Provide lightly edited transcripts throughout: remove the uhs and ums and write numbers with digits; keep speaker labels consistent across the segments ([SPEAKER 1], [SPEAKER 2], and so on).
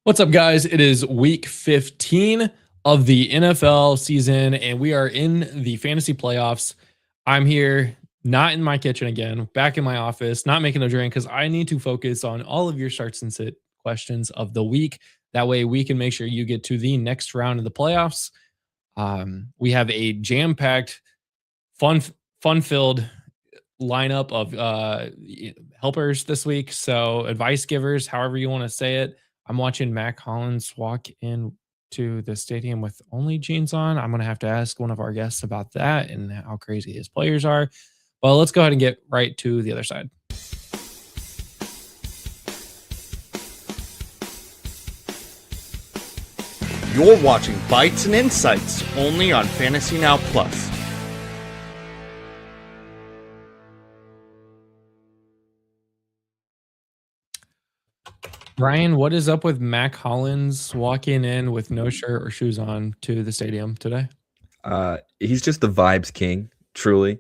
[SPEAKER 1] What's up, guys? It is week 15 of the NFL season, and we are in the fantasy playoffs. I'm here, not in my kitchen again, back in my office, not making a drink because I need to focus on all of your starts and sit questions of the week. That way, we can make sure you get to the next round of the playoffs. We have a jam-packed, fun, fun-filled lineup of helpers this week. So advice givers, however you want to say it. I'm watching Mac Hollins walk into the stadium with only jeans on. I'm going to have to ask one of our guests about that and how crazy his players are. Well, let's go ahead and get right to the other side.
[SPEAKER 2] You're watching Bites and Insights only on Fantasy Now Plus.
[SPEAKER 1] Brian, what is up with Mac Hollins walking in with no shirt or shoes on to the stadium today?
[SPEAKER 3] He's just the vibes king, truly.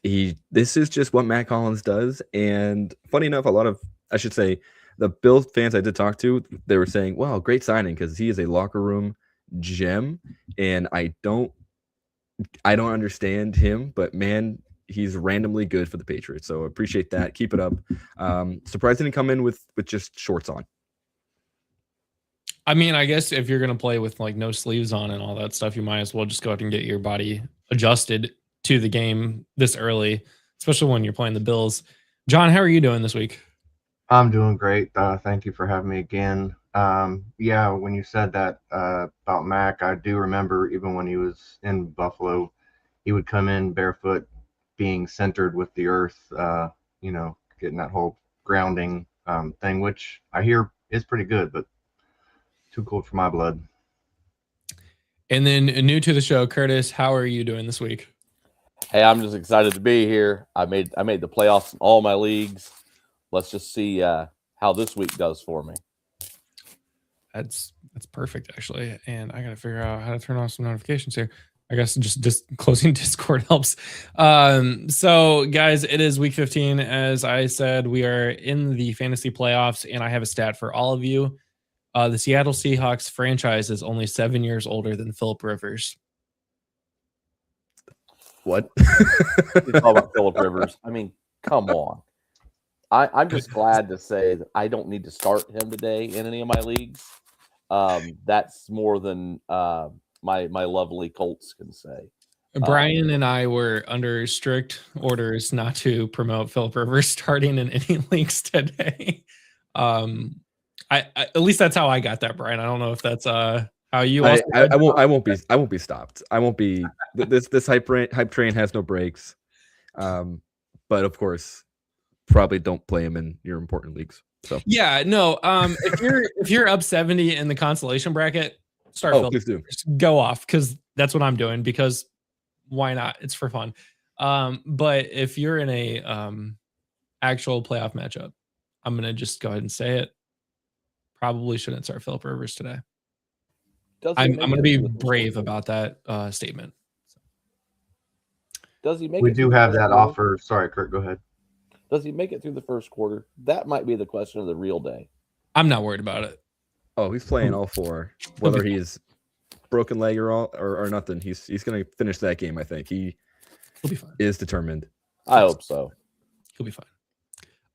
[SPEAKER 3] This is just what Mac Hollins does. And funny enough, the Bills fans I did talk to, they were saying, wow, great signing, because he is a locker room gem. And I don't understand him, but man, he's randomly good for the Patriots. So appreciate that. Keep it up. Surprised he didn't come in with just shorts on.
[SPEAKER 1] I mean, I guess if you're going to play with like no sleeves on and all that stuff, you might as well just go ahead and get your body adjusted to the game this early, especially when you're playing the Bills. John, how are you doing this week?
[SPEAKER 4] I'm doing great. Thank you for having me again. Yeah, when you said that about Mac, I do remember even when he was in Buffalo, he would come in barefoot, being centered with the earth, getting that whole grounding thing, which I hear is pretty good, but too cold for my blood.
[SPEAKER 1] And then new to the show, Curtis, how are you doing this week?
[SPEAKER 5] Hey, I'm just excited to be here. I made the playoffs in all my leagues. Let's just see how this week does for me.
[SPEAKER 1] That's perfect, actually. And I got to figure out how to turn off some notifications here. I guess just closing Discord helps. So, guys, it is week 15. As I said, we are in the fantasy playoffs, and I have a stat for all of you. The Seattle Seahawks franchise is only 7 years older than Philip Rivers.
[SPEAKER 3] What?
[SPEAKER 5] You talk about Philip Rivers. I mean, come on. I'm just glad to say that I don't need to start him today in any of my leagues. That's more than my lovely Colts can say.
[SPEAKER 1] Brian and I were under strict orders not to promote Philip Rivers starting in any leagues today. I at least that's how I got that, Brian. I don't know if that's how you.
[SPEAKER 3] I won't be stopped. I won't be. This hype train has no brakes. But of course, probably don't play him in your important leagues. So
[SPEAKER 1] yeah, no. If you're up 70 in the consolation bracket, start.
[SPEAKER 3] Please do.
[SPEAKER 1] Go off, because that's what I'm doing, because why not? It's for fun. But if you're in a actual playoff matchup, I'm gonna just go ahead and say it. Probably shouldn't start Philip Rivers today. I'm going to be brave about that statement.
[SPEAKER 5] Does he make?
[SPEAKER 4] We do have that offer. Sorry, Kurt, go ahead.
[SPEAKER 5] Does he make it through the first quarter? That might be the question of the real day.
[SPEAKER 1] I'm not worried about it.
[SPEAKER 3] Oh, he's playing all four, whether he's broken leg or nothing. He's going to finish that game. I think he'll
[SPEAKER 1] be fine.
[SPEAKER 3] Is determined.
[SPEAKER 5] I hope so.
[SPEAKER 1] He'll be fine.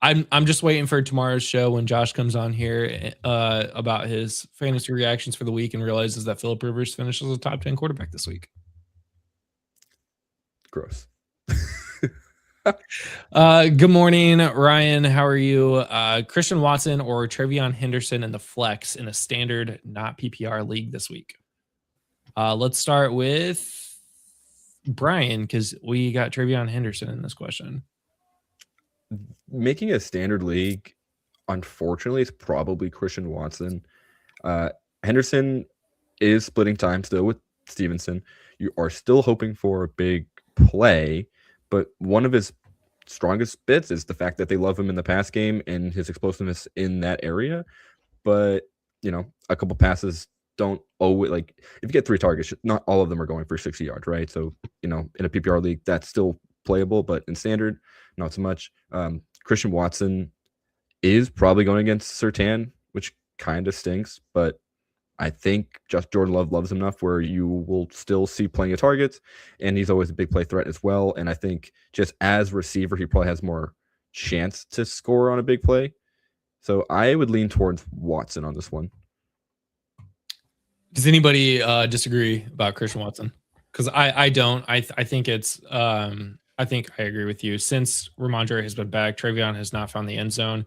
[SPEAKER 1] I'm just waiting for tomorrow's show when Josh comes on here about his fantasy reactions for the week and realizes that Philip Rivers finishes as a top 10 quarterback this week.
[SPEAKER 3] Gross.
[SPEAKER 1] Good morning, Ryan. How are you? Christian Watson or Trevion Henderson in the flex in a standard, not PPR league this week? Let's start with Brian, because we got Trevion Henderson in this question.
[SPEAKER 3] Making a standard league, unfortunately, is probably Christian Watson. Henderson is splitting time still with Stevenson. You are still hoping for a big play, but one of his strongest bits is the fact that they love him in the pass game and his explosiveness in that area. But, a couple passes don't always, like, if you get 3 targets, not all of them are going for 60 yards, right? So, in a PPR league, that's still playable, but in standard, not so much. Christian Watson is probably going against Surtain, which kind of stinks, but I think just Jordan Love loves him enough where you will still see plenty of targets, and he's always a big play threat as well. And I think just as receiver, he probably has more chance to score on a big play. So I would lean towards Watson on this one.
[SPEAKER 1] Does anybody disagree about Christian Watson? Because I don't. I think it's I think I agree with you. Since Ramondre has been back, Travion has not found the end zone.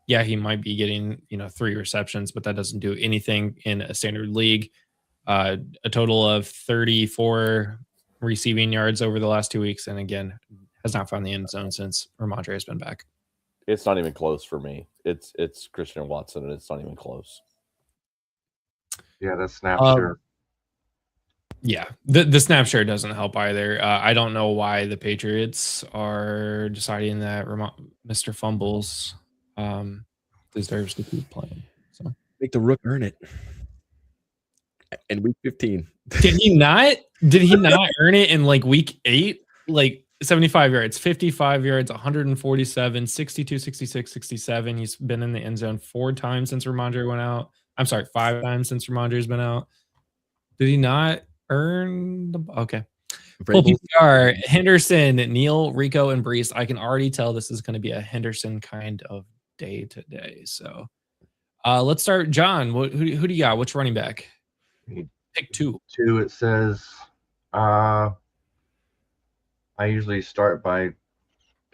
[SPEAKER 1] Yeah, he might be getting 3 receptions, but that doesn't do anything in a standard league. A total of 34 receiving yards over the last 2 weeks, and again, has not found the end zone since Ramondre has been back.
[SPEAKER 5] It's not even close for me. It's Christian Watson, and it's not even close.
[SPEAKER 4] Yeah, that's snap share.
[SPEAKER 1] Yeah, the snap share doesn't help either. I don't know why the Patriots are deciding that Mr. Fumbles deserves to keep playing. So
[SPEAKER 3] Make the Rook earn it. In week 15.
[SPEAKER 1] Did he not earn it in like week 8? Like 75 yards, 55 yards, 147, 62, 66, 67. He's been in the end zone 4 times since Ramondre went out. I'm sorry, 5 times since Ramondre's been out. Did he not earn the okay? Full PPR, Henderson, Neal, Rico, and Brees. I can already tell this is going to be a Henderson kind of day today. So let's start. John, who do you got? Which running back? Pick 2.
[SPEAKER 4] 2, it says. I usually start by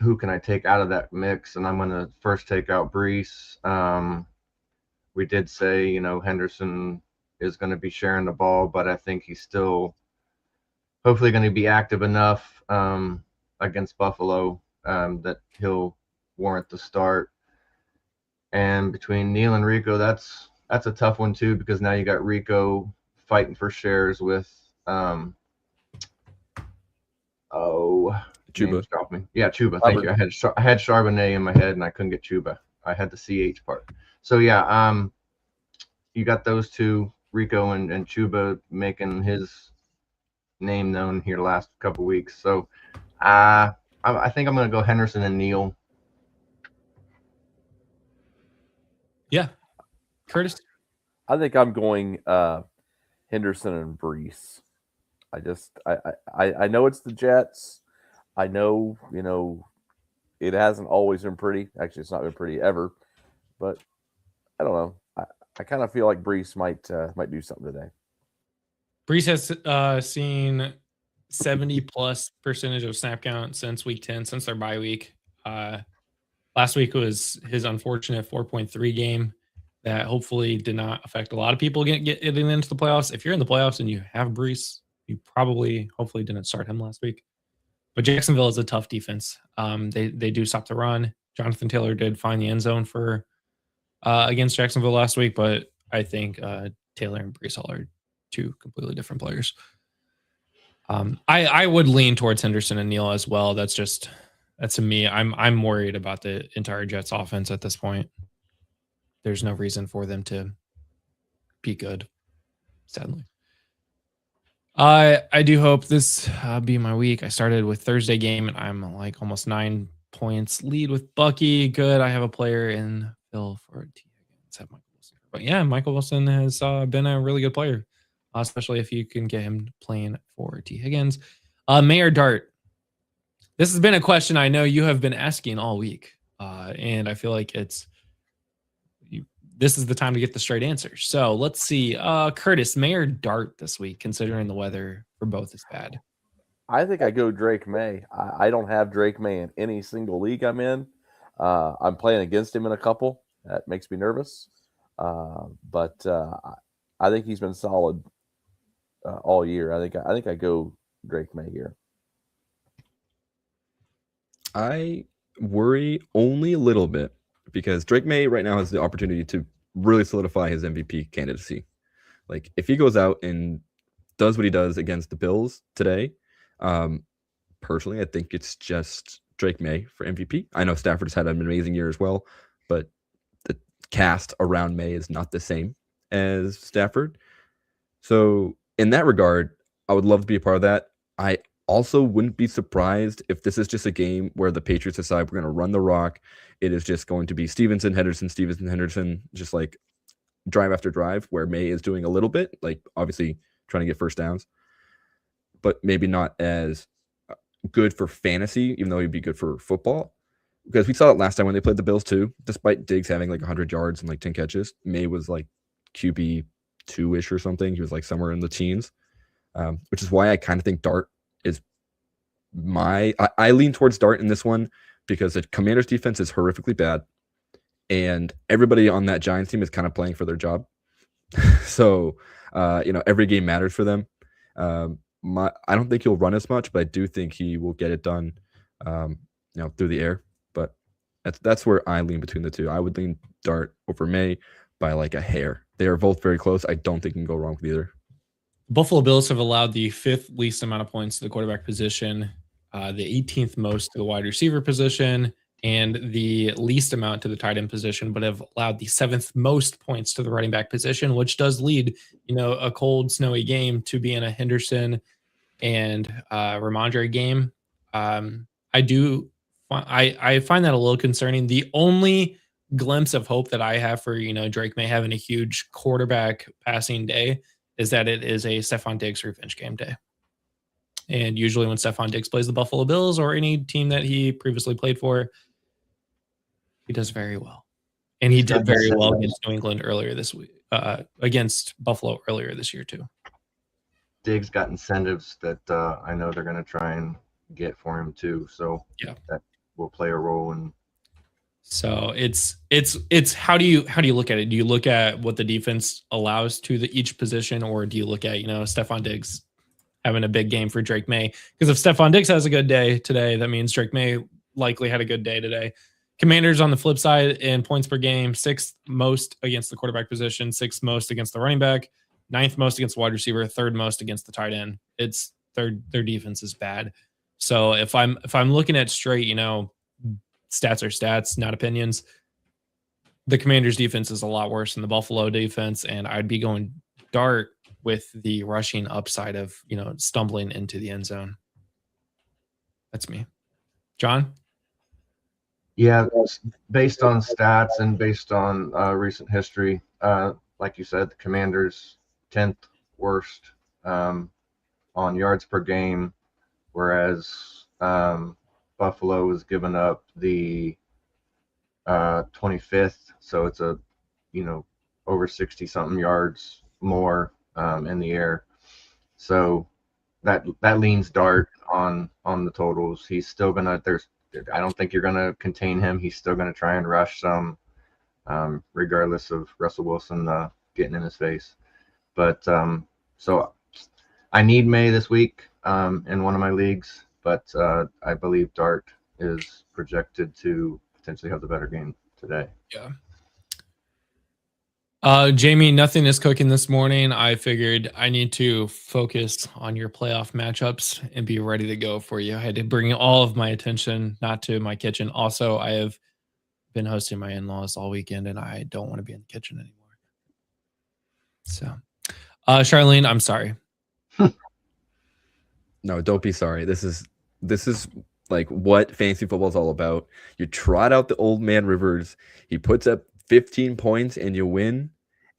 [SPEAKER 4] who can I take out of that mix, and I'm going to first take out Brees. We did say, Henderson is going to be sharing the ball, but I think he's still hopefully going to be active enough against Buffalo that he'll warrant the start. And between Neal and Rico, that's a tough one too, because now you got Rico fighting for shares with
[SPEAKER 3] Chuba.
[SPEAKER 4] Me. Yeah, Chuba. Thank you. I had Charbonnet in my head and I couldn't get Chuba. I had the CH part. So yeah, you got those two, Rico and Chuba, making his name known here the last couple weeks. So I think I'm going to go Henderson and Neal.
[SPEAKER 1] Yeah. Curtis?
[SPEAKER 5] I think I'm going Henderson and Brees. I know it's the Jets. I know, it hasn't always been pretty. Actually, it's not been pretty ever. But I don't know. I kind of feel like Brees might do something today.
[SPEAKER 1] Brees has seen 70+% of snap count since week 10, since their bye week. Last week was his unfortunate 4.3 game that hopefully did not affect a lot of people getting into the playoffs. If you're in the playoffs and you have Brees, you hopefully didn't start him last week. But Jacksonville is a tough defense. They do stop the run. Jonathan Taylor did find the end zone for against Jacksonville last week, but I think Taylor and Brees Hall are 2 completely different players. I would lean towards Henderson and Neal as well. That's to me. I'm worried about the entire Jets offense at this point. There's no reason for them to be good, sadly. I do hope this be my week. I started with Thursday game, and I'm like almost 9 points lead with Bucky. Good. I have a player in Phil for T. Higgins. But yeah, Michael Wilson has been a really good player, especially if you can get him playing for T. Higgins. Mayor Dart. This has been a question I know you have been asking all week, and I feel like this is the time to get the straight answer. So let's see. Curtis, Mayor Dart this week, considering the weather for both is bad.
[SPEAKER 5] I think I go Drake May. I don't have Drake May in any single league I'm in. I'm playing against him in a couple. That makes me nervous. But I think he's been solid all year. I think I go Drake May here. I
[SPEAKER 3] worry only a little bit because Drake May right now has the opportunity to really solidify his MVP candidacy. Like if he goes out and does what he does against the Bills today, personally, I think it's just Drake May for MVP. I know Stafford has had an amazing year as well, but the cast around May is not the same as Stafford. So in that regard, I would love to be a part of that. I also wouldn't be surprised if this is just a game where the Patriots decide we're going to run the rock. It is just going to be Stevenson, Henderson, Henderson, just like drive after drive where May is doing a little bit, like obviously trying to get first downs, but maybe not as good for fantasy, even though he'd be good for football. Because we saw it last time when they played the Bills too. Despite Diggs having like 100 yards and like 10 catches, May was like QB 2-ish or something. He was like somewhere in the teens, which is why I kind of think Dart is I lean towards Dart in this one because the Commanders defense is horrifically bad, and everybody on that Giants team is kind of playing for their job. So, every game matters for them. I don't think he'll run as much, but I do think he will get it done, through the air. But that's where I lean between the two. I would lean Dart over May by like a hair. They are both very close. I don't think you can go wrong with either.
[SPEAKER 1] Buffalo Bills have allowed the 5th least amount of points to the quarterback position, the 18th most to the wide receiver position, and the least amount to the tight end position, but have allowed the 7th most points to the running back position, which does lead, a cold, snowy game to being a Henderson and Ramondre game. I find that a little concerning. The only glimpse of hope that I have for, Drake May having a huge quarterback passing day is that it is a Stephon Diggs revenge game day. And usually when Stephon Diggs plays the Buffalo Bills or any team that he previously played for, he does very well. And he did very well against New England earlier this week, against Buffalo earlier this year too.
[SPEAKER 4] Diggs got incentives that I know they're going to try and get for him too. So
[SPEAKER 1] yeah,
[SPEAKER 4] that will play a role in.
[SPEAKER 1] So it's how do you look at it? Do you look at what the defense allows to each position, or do you look at Stephon Diggs having a big game for Drake May? Because if Stephon Diggs has a good day today, that means Drake May likely had a good day today. Commanders on the flip side in points per game, 6th most against the quarterback position, 6th most against the running back, 9th most against the wide receiver, 3rd most against the tight end. It's their defense is bad. So if I'm looking at straight, stats are stats, not opinions, the Commanders defense is a lot worse than the Buffalo defense, and I'd be going Dart with the rushing upside of, stumbling into the end zone. That's me. John?
[SPEAKER 4] Yeah, based on stats and based on recent history, like you said, the Commanders 10th worst on yards per game, whereas Buffalo was given up the 25th, so it's over 60 something yards more in the air. So that leans Dart on the totals. He's still gonna I don't think you're gonna contain him. He's still gonna try and rush some, regardless of Russell Wilson getting in his face. But so I need May this week in one of my leagues, but I believe Dart is projected to potentially have the better game today.
[SPEAKER 1] Yeah. Jamie, nothing is cooking this morning. I figured I need to focus on your playoff matchups and be ready to go for you. I had to bring all of my attention, not to my kitchen. Also, I have been hosting my in-laws all weekend, and I don't want to be in the kitchen anymore. So, Charlene, I'm sorry.
[SPEAKER 3] No, don't be sorry. This is like what fantasy football is all about. You trot out the old man Rivers. He puts up 15 points and you win,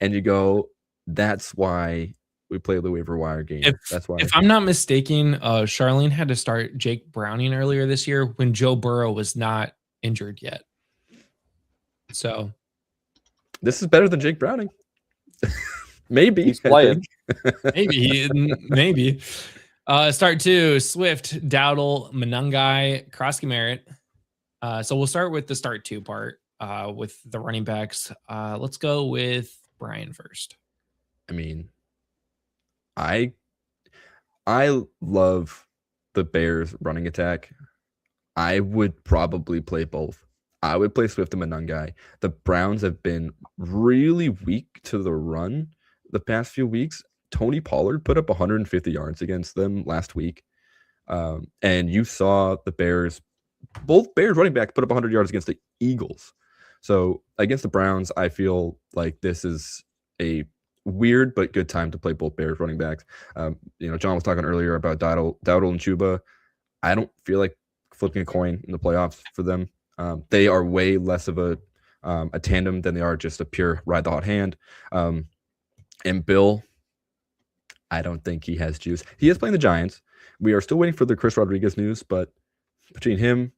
[SPEAKER 3] and you go, that's why we play the waiver wire game. That's why.
[SPEAKER 1] If I'm not mistaken, Charlene had to start Jake Browning earlier this year when Joe Burrow was not injured yet. So
[SPEAKER 3] this is better than Jake Browning. Maybe
[SPEAKER 5] he's playing.
[SPEAKER 1] Maybe. Start 2, Swift, Dowdle, Monangai, Krosky Merritt. So we'll start with the start 2 part with the running backs. Let's go with Brian first.
[SPEAKER 3] I mean, I love the Bears running attack. I would probably play both. I would play Swift and Monangai. The Browns have been really weak to the run the past few weeks. Tony Pollard put up 150 yards against them last week. And you saw both Bears running backs put up 100 yards against the Eagles. So against the Browns, I feel like this is a weird but good time to play both Bears running backs. John was talking earlier about Dowdle and Chuba. I don't feel like flipping a coin in the playoffs for them. They are way less of a a tandem than they are just a pure ride the hot hand. And Bill, I don't think he has juice. He is playing the Giants. We are still waiting for the Chris Rodriguez news, but between him,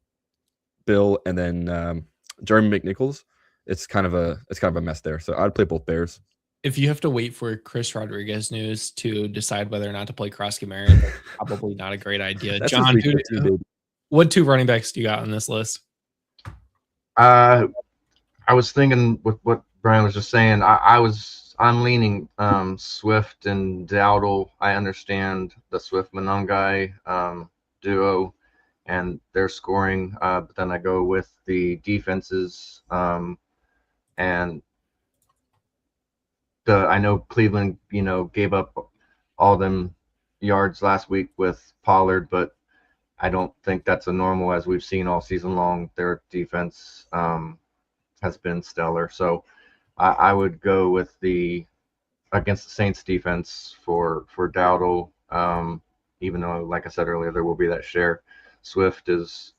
[SPEAKER 3] Bill, and then Jeremy McNichols, it's kind of a mess there. So I'd play both Bears.
[SPEAKER 1] If you have to wait for Chris Rodriguez news to decide whether or not to play Krosky Marion, that's probably not a great idea.
[SPEAKER 3] That's
[SPEAKER 1] John,
[SPEAKER 3] just week 15, baby.
[SPEAKER 1] what 2 running backs do you got on this list?
[SPEAKER 4] I was thinking with what Brian was just saying. I'm leaning Swift and Dowdle. I understand the Swift Monangai duo and their scoring, but then I go with the defenses. And I know Cleveland, gave up all them yards last week with Pollard, but I don't think that's a normal, as we've seen all season long. Their defense has been stellar. So I would go with against the Saints defense for Dowdle, even though, like I said earlier, there will be that share. Swift is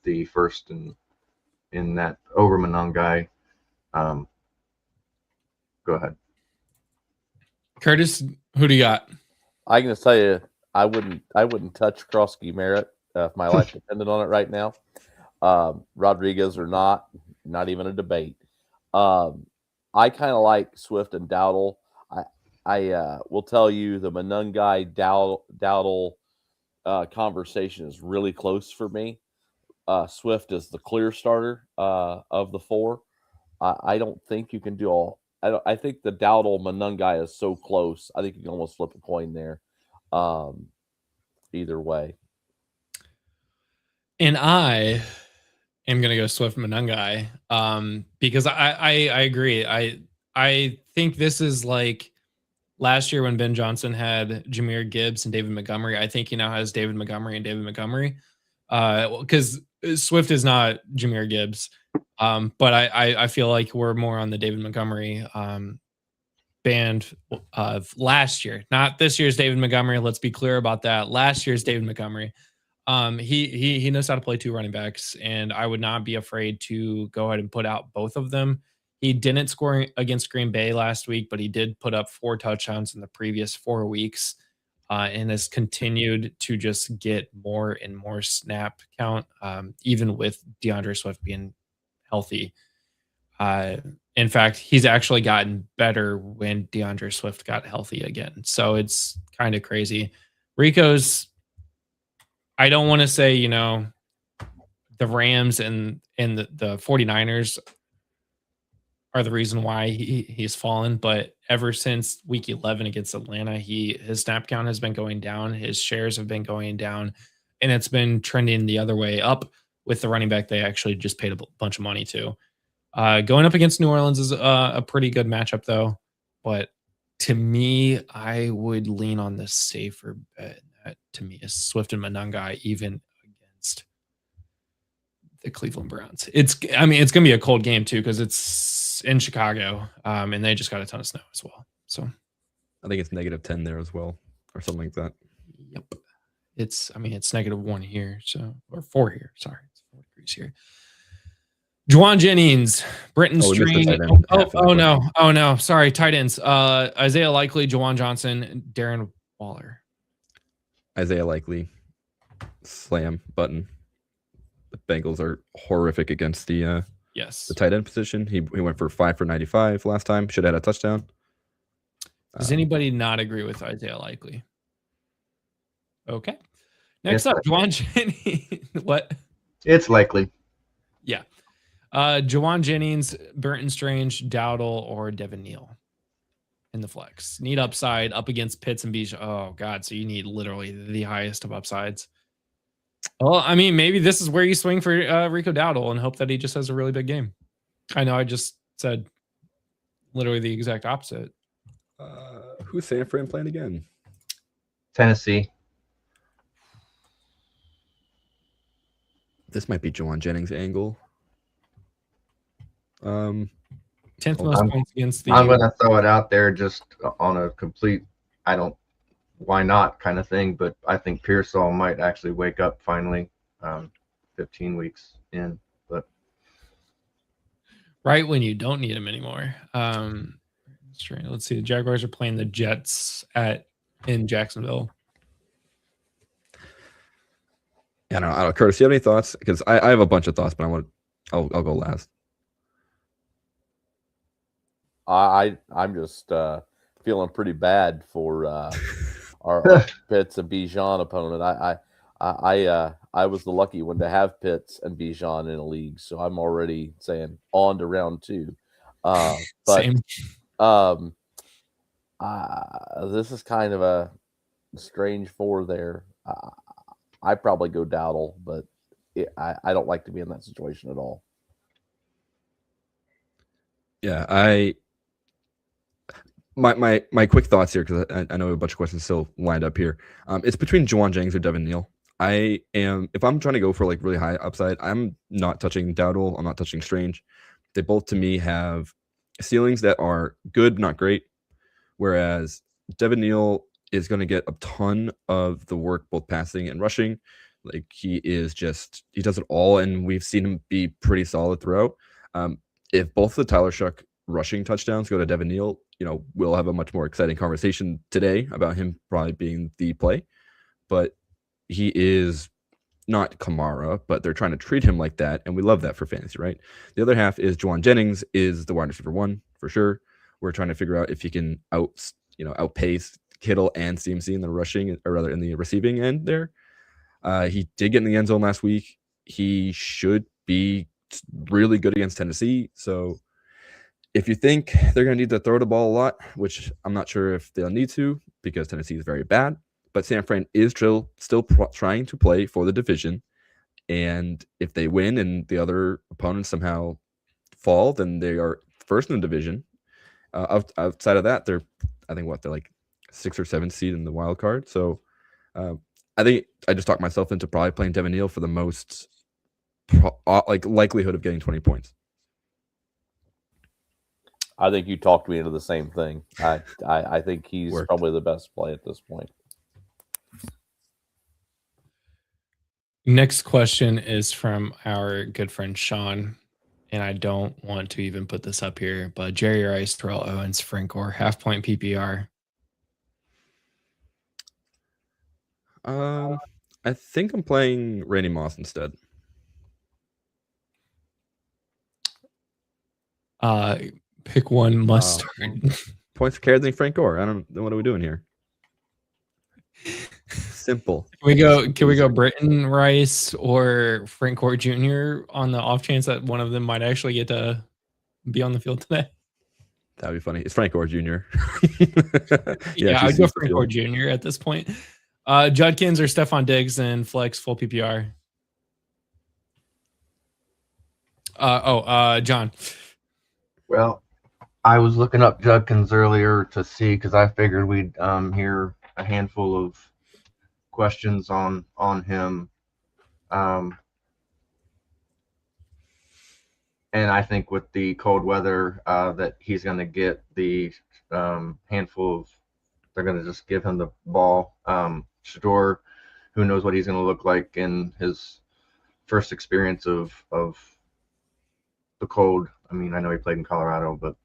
[SPEAKER 4] the first in that over Monangai. Go ahead.
[SPEAKER 1] Curtis, who do you got?
[SPEAKER 5] I'm going to tell you, I wouldn't touch Krosky Merritt if my life depended on it right now. Rodriguez or not even a debate. I kind of like Swift and Dowdle. I will tell you the Monangai Dowdle conversation is really close for me. Swift is the clear starter of the 4. I don't think you can do all. I think the Dowdle Monangai is so close. I think you can almost flip a coin there. Either way.
[SPEAKER 1] And I am going to go Swift Monangai because I agree. I think this is like last year when Ben Johnson had Jahmyr Gibbs and David Montgomery. I think he now has David Montgomery and David Montgomery because Swift is not Jahmyr Gibbs. But I feel like we're more on the David Montgomery band of last year, not this year's David Montgomery. Let's be clear about that. Last year's David Montgomery. He knows how to play 2 running backs, and I would not be afraid to go ahead and put out both of them. He didn't score against Green Bay last week, but he did put up 4 touchdowns in the previous 4 weeks, and has continued to just get more and more snap count, even with DeAndre Swift being healthy. In fact, he's actually gotten better when DeAndre Swift got healthy again. So it's kind of crazy. Rico's, I don't want to say, the Rams and the 49ers are the reason why he's fallen, but ever since week 11 against Atlanta, his snap count has been going down. His shares have been going down, and it's been trending the other way up with the running back they actually just paid a bunch of money to. Going up against New Orleans is a pretty good matchup, though. But to me, I would lean on the safer bet. That to me is Swift and Monangai, even against the Cleveland Browns. It's going to be a cold game too because it's in Chicago, and they just got a ton of snow as well. So
[SPEAKER 3] I think it's -10 there as well, or something like that.
[SPEAKER 1] Yep, it's -1 here, or 4 here. Sorry, it's 4 degrees here. Juwan Jennings, Britton Strange. Oh no. Sorry, tight ends. Isaiah Likely, Juwan Johnson, Darren Waller.
[SPEAKER 3] Isaiah Likely, slam button. The Bengals are horrific against the tight end position. He went for 5 for 95 last time. Should have had a touchdown.
[SPEAKER 1] Does anybody not agree with Isaiah Likely? Okay. Next up, Juwan Jennings. What?
[SPEAKER 4] It's likely.
[SPEAKER 1] Yeah. Juwan Jennings, Burton Strange, Dowdle, or Devin Neal in the flex. Need upside up against Pitts and Bijan. Oh, God. So you need literally the highest of upsides. Well, maybe this is where you swing for Rico Dowdle and hope that he just has a really big game. I know I just said literally the exact opposite.
[SPEAKER 3] Who's San Fran playing again?
[SPEAKER 4] Tennessee.
[SPEAKER 3] This might be Juwan Jennings' angle.
[SPEAKER 1] 10th most points against the.
[SPEAKER 4] I'm going to throw it out there just on a complete, why not kind of thing, but I think Pearsall might actually wake up finally 15 weeks in. But
[SPEAKER 1] right when you don't need him anymore. Let's see. The Jaguars are playing the Jets in Jacksonville.
[SPEAKER 3] Yeah, I don't know. Curtis, do you have any thoughts? Because I have a bunch of thoughts, but I'll go last.
[SPEAKER 5] I'm just feeling pretty bad for our Pitts and Bijan opponent. I was the lucky one to have Pitts and Bijan in a league, so I'm already saying on to round 2. But
[SPEAKER 1] Same.
[SPEAKER 5] This is kind of a strange 4 there. I probably go Dowdle, but I don't like to be in that situation at all.
[SPEAKER 3] Yeah, my quick thoughts here, because I know a bunch of questions still lined up here. It's between Juwan Jennings or Devin Neal. If I'm trying to go for like really high upside, I'm not touching Dowdle. I'm not touching Strange. They both to me have ceilings that are good, not great. Whereas Devin Neal is going to get a ton of the work, both passing and rushing. Like he does it all, and we've seen him be pretty solid throughout. If both the Tyler Shuck rushing touchdowns go to Devin Neal, we'll have a much more exciting conversation today about him probably being the play. But he is not Kamara, but they're trying to treat him like that, and we love that for fantasy, right? The other half is Juwan Jennings is the wide receiver 1 for sure. We're trying to figure out if he can outpace Kittle and CMC in the rushing, or rather in the receiving end there. He did get in the end zone last week. He should be really good against Tennessee. So if you think they're going to need to throw the ball a lot, which I'm not sure if they'll need to because Tennessee is very bad, but San Fran is still trying to play for the division. And if they win and the other opponents somehow fall, then they are first in the division. Outside of that, they're like 6th or 7th seed in the wild card. So I think I just talked myself into probably playing Devin Neal for the most likelihood of getting 20 points.
[SPEAKER 5] I think you talked me into the same thing. I think he's probably the best play at this point.
[SPEAKER 1] Next question is from our good friend Sean, and I don't want to even put this up here, but Jerry Rice, Terrell Owens, Frank Gore, half-point PPR.
[SPEAKER 3] I think I'm playing Randy Moss instead.
[SPEAKER 1] Pick one, must start.
[SPEAKER 3] Points for carried than Frank Gore. I don't know, what are we doing here? Simple.
[SPEAKER 1] Can we go Britton Rice or Frank Gore Jr. on the off chance that one of them might actually get to be on the field today?
[SPEAKER 3] That'd be funny. It's Frank Gore Jr.
[SPEAKER 1] yeah, I'd go Frank Gore Jr. at this point. Judkins or Stephon Diggs and flex full PPR. John.
[SPEAKER 4] Well, I was looking up Judkins earlier to see, because I figured we'd hear a handful of questions on him. And I think with the cold weather that he's going to get the handful of, they're going to just give him the ball. Shador, who knows what he's going to look like in his first experience of the cold. I mean, I know he played in Colorado, but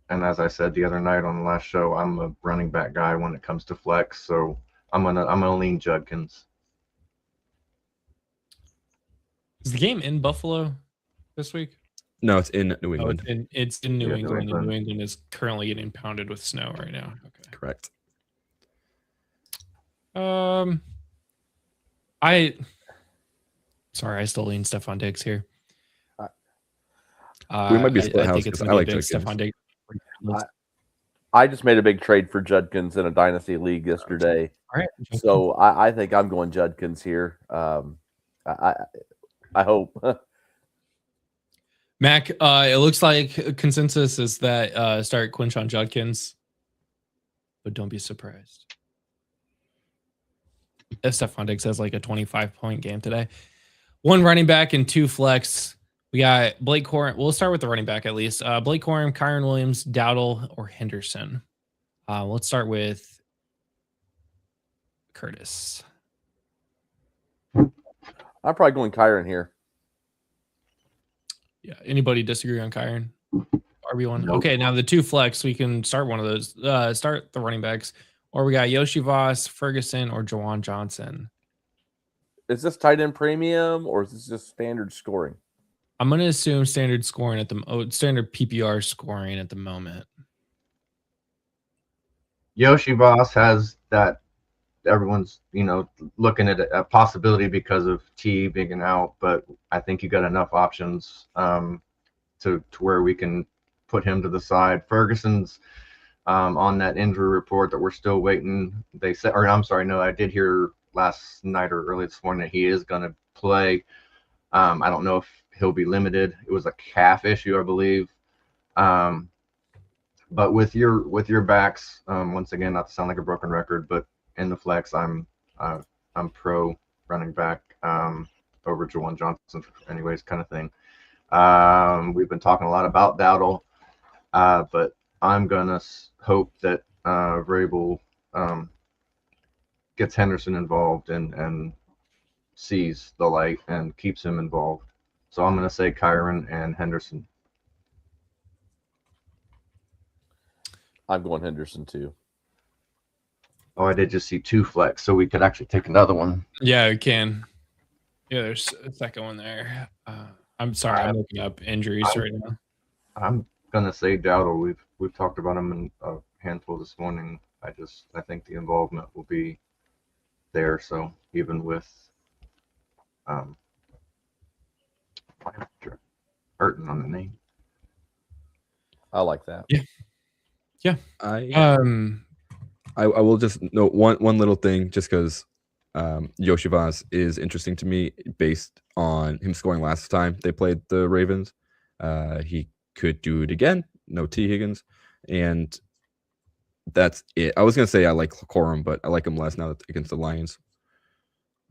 [SPEAKER 4] and as I said the other night on the last show, I'm a running back guy when it comes to flex, so I'm gonna lean Judkins.
[SPEAKER 1] Is the game in Buffalo this week?
[SPEAKER 3] No, it's in New England.
[SPEAKER 1] It's in New England. And New England is currently getting pounded with snow right now. Okay.
[SPEAKER 3] Correct.
[SPEAKER 1] I still lean Stephon Diggs here.
[SPEAKER 3] We might be split house because I like
[SPEAKER 1] Stephon Diggs.
[SPEAKER 5] I just made a big trade for Judkins in a dynasty league yesterday.
[SPEAKER 1] All right.
[SPEAKER 5] So I think I'm going Judkins here. I hope.
[SPEAKER 1] Mac, it looks like consensus is that start Quinshon Judkins, but don't be surprised if Stephon Diggs has like a 25-point game today. One running back and two flex. We got Blake Corum. We'll start with the running back at least. Blake Corum, Kyron Williams, Dowdle, or Henderson. Let's start with Curtis.
[SPEAKER 5] I'm probably going Kyron here.
[SPEAKER 1] Yeah. Anybody disagree on Kyron? RB1.
[SPEAKER 4] Nope.
[SPEAKER 1] Okay, now the two flex, we can start one of those. Start the running backs, or we got Yoshi Voss, Ferguson, or Jawan Johnson.
[SPEAKER 5] Is this tight end premium or is this just standard scoring?
[SPEAKER 1] I'm gonna assume standard scoring at the standard PPR scoring at the moment.
[SPEAKER 4] Yoshi Voss has that everyone's looking at a possibility because of T being out, but I think you got enough options to where we can put him to the side. Ferguson's on that injury report that we're still waiting. They said, or I'm sorry, no, I did hear last night or early this morning that he is going to play. I don't know if he'll be limited. It was a calf issue, I believe. But with your backs, once again, not to sound like a broken record, but in the flex, I'm pro running back over Jawan Johnson, anyways, kind of thing. We've been talking a lot about Dowdle, but I'm gonna hope that Vrabel gets Henderson involved and sees the light and keeps him involved. So I'm gonna say Kyron and Henderson.
[SPEAKER 5] I'm going Henderson too.
[SPEAKER 4] Oh, I did just see two flex, so we could actually take another one.
[SPEAKER 1] Yeah, we can. Yeah, there's a second one there. I'm sorry, I'm looking up injuries right now.
[SPEAKER 4] I'm gonna say Dowdle. We've talked about him in a handful this morning. I think the involvement will be there. So even with hurting on the name.
[SPEAKER 5] I like that.
[SPEAKER 1] Yeah.
[SPEAKER 3] I will just note one little thing, just because Yoshi Voss is interesting to me based on him scoring last time they played the Ravens. He could do it again. No T. Higgins. And that's it. I was going to say I like Corum, but I like him less now against the Lions.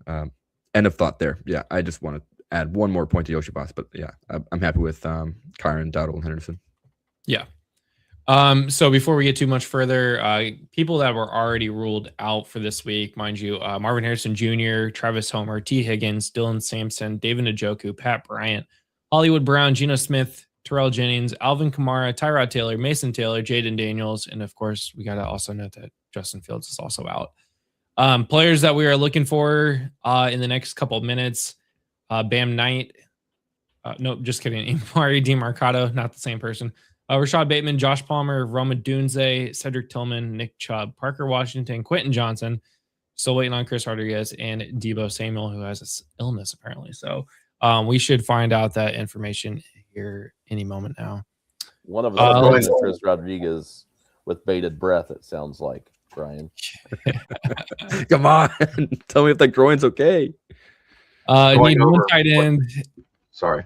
[SPEAKER 3] End of thought there. Yeah, I just want to add one more point to Yoshi Voss, but yeah, I'm happy with Kyron, Dowdle, and Henderson.
[SPEAKER 1] Yeah. So before we get too much further, people that were already ruled out for this week, mind you, Marvin Harrison Jr., Travis Homer, T. Higgins, Dylan Sampson, David Njoku, Pat Bryant, Hollywood Brown, Geno Smith, Terrell Jennings, Alvin Kamara, Tyrod Taylor, Mason Taylor, Jaden Daniels, and of course, we got to also note that Justin Fields is also out. Players that we are looking for in the next couple of minutes, Bam Knight. No, just kidding. Amari DiMarcado, not the same person. Rashad Bateman, Josh Palmer, Roma Dunze, Cedric Tillman, Nick Chubb, Parker Washington, Quentin Johnson. Still waiting on Chris Rodriguez and Debo Samuel, who has this illness apparently. So we should find out that information here any moment now.
[SPEAKER 5] One of us is Chris Rodriguez with bated breath, it sounds like, Brian.
[SPEAKER 3] Come on. Tell me if that groin's okay.
[SPEAKER 1] Need one tight end.
[SPEAKER 4] Sorry.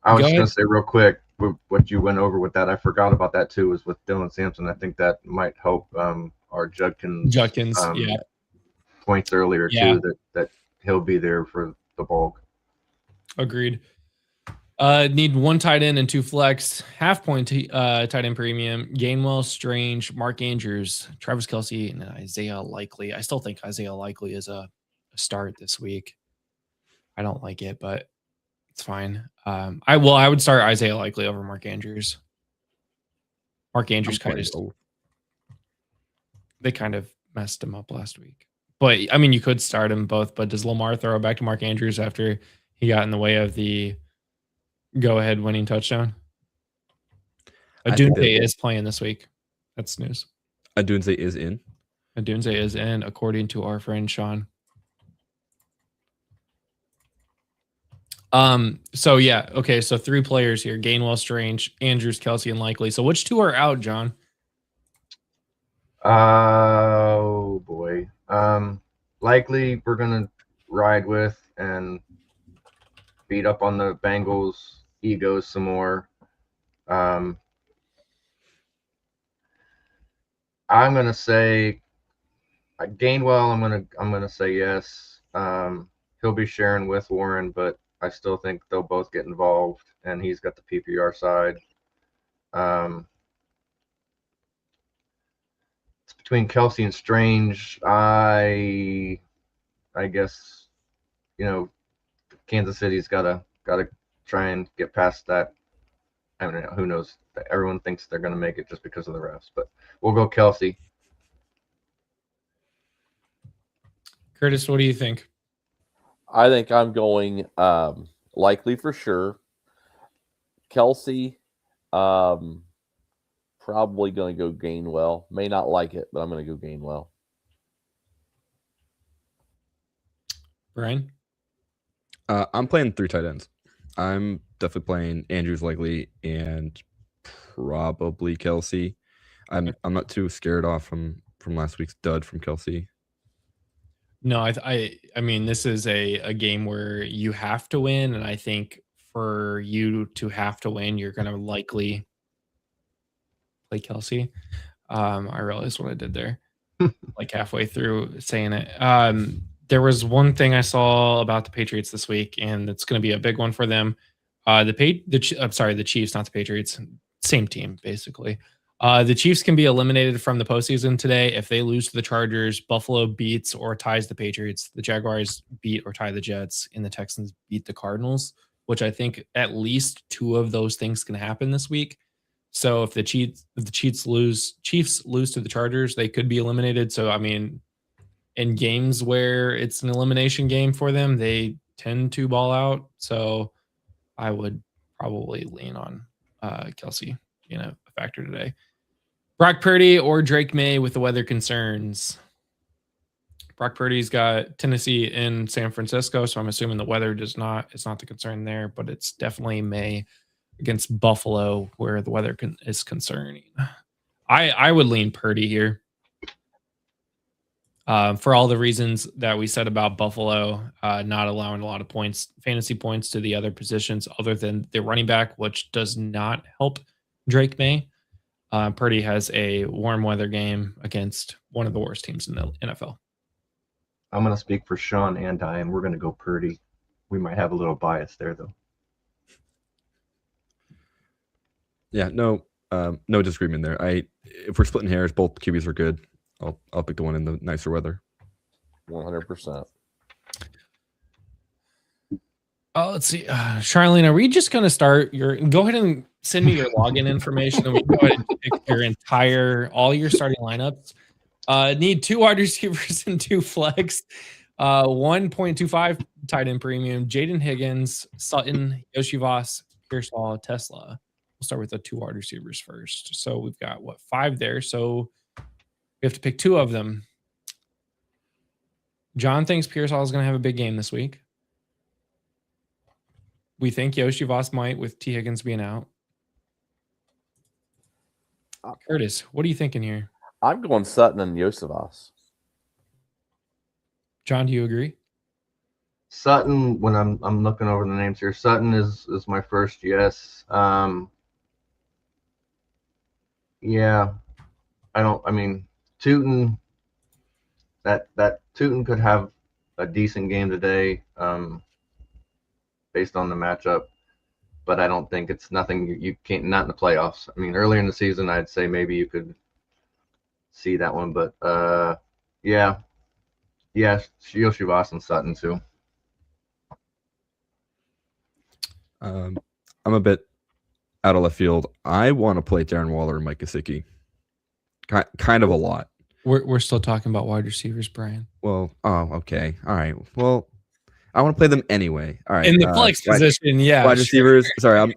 [SPEAKER 4] I was just going to say real quick, what you went over with that, I forgot about that too, was with Dylan Sampson. I think that might help our Judkins points earlier too, that he'll be there for the bulk.
[SPEAKER 1] Agreed. Need one tight end and two flex, half point tight end premium, Gainwell, Strange, Mark Andrews, Travis Kelce, and Isaiah Likely. I still think Isaiah Likely is a start this week. I don't like it, but it's fine. I would start Isaiah Likely over Mark Andrews. Mark Andrews they kind of messed him up last week. But I mean, you could start them both, but does Lamar throw it back to Mark Andrews after he got in the way of the go-ahead winning touchdown? Adunze is playing this week. That's news.
[SPEAKER 3] Adunze is in.
[SPEAKER 1] Adunze is in, according to our friend Sean. So yeah, okay, so three players here: Gainwell, Strange, Andrews, Kelce, and Likely. So which two are out, John?
[SPEAKER 4] Oh boy. Likely we're gonna ride with and beat up on the Bengals' egos some more. I'm gonna say Gainwell. I'm gonna say yes. He'll be sharing with Warren, but I still think they'll both get involved, and he's got the PPR side. It's between Kelce and Strange. I guess Kansas City's gotta try and get past that I mean, who knows? Everyone thinks they're going to make it just because of the refs, but we'll go Kelsey.
[SPEAKER 1] Curtis, what do you think?
[SPEAKER 5] I think I'm going likely for sure. Kelsey, probably going to go Gainwell. May not like it, but I'm going to go Gainwell.
[SPEAKER 1] Brian?
[SPEAKER 3] I'm playing 3 tight ends. I'm definitely playing Andrews likely and probably Kelsey. I'm not too scared off from last week's dud from Kelsey.
[SPEAKER 1] No, I mean, this is a game where you have to win, and I think for you to have to win, you're going to likely play Kelsey. I realized what I did there, like halfway through saying it. There was one thing I saw about the Patriots this week, and it's going to be a big one for them. I'm sorry, the Chiefs, not the Patriots. Same team, basically. The Chiefs can be eliminated from the postseason today if they lose to the Chargers, Buffalo beats or ties the Patriots, the Jaguars beat or tie the Jets, and the Texans beat the Cardinals, which I think at least 2 of those things can happen this week. So if the Chiefs lose to the Chargers, they could be eliminated. So I mean, in games where it's an elimination game for them, they tend to ball out. So I would probably lean on Kelsey being a factor today. Brock Purdy or Drake May with the weather concerns. Brock Purdy's got Tennessee and San Francisco, so I'm assuming the weather it's not the concern there, but it's definitely May against Buffalo where the weather is concerning. I would lean Purdy here. For all the reasons that we said about Buffalo not allowing a lot of points, fantasy points to the other positions other than the running back, which does not help Drake May. Purdy has a warm weather game against one of the worst teams in the NFL.
[SPEAKER 4] I'm going to speak for Sean and I, and we're going to go Purdy. We might have a little bias there, though.
[SPEAKER 3] Yeah, no disagreement there. If we're splitting hairs, both QBs are good. I'll pick the one in the nicer weather.
[SPEAKER 5] 100%.
[SPEAKER 1] Oh, let's see. Charlene, are we just going to start go ahead and send me your login information and we go ahead and pick all your starting lineups. Need 2 wide receivers and 2 flex. 1.25 tight end premium. Jaden Higgins, Sutton, Yoshi Voss, Pearsall, Tesla. We'll start with the 2 wide receivers first. So we've got 5 there. So we have to pick 2 of them. John thinks Pearsall is going to have a big game this week. We think Yoshi Voss might with T. Higgins being out. Curtis, what are you thinking here?
[SPEAKER 5] I'm going Sutton and Yosivas.
[SPEAKER 1] John, do you agree?
[SPEAKER 4] Sutton, when I'm looking over the names here, Sutton is my first yes. Yeah. Tootin, that Tootin could have a decent game today, based on the matchup, but I don't think it's nothing you can't, not in the playoffs. I mean, earlier in the season, I'd say maybe you could see that one, but yeah, Yoshi Voss and Sutton too.
[SPEAKER 3] I'm a bit out of left field. I want to play Darren Waller and Mike Gesicki. Kind of a lot.
[SPEAKER 1] We're still talking about wide receivers, Brian.
[SPEAKER 3] Well, okay. All right. Well, I want to play them anyway. All right.
[SPEAKER 1] In the flex position, yeah.
[SPEAKER 3] Wide receivers. Sorry,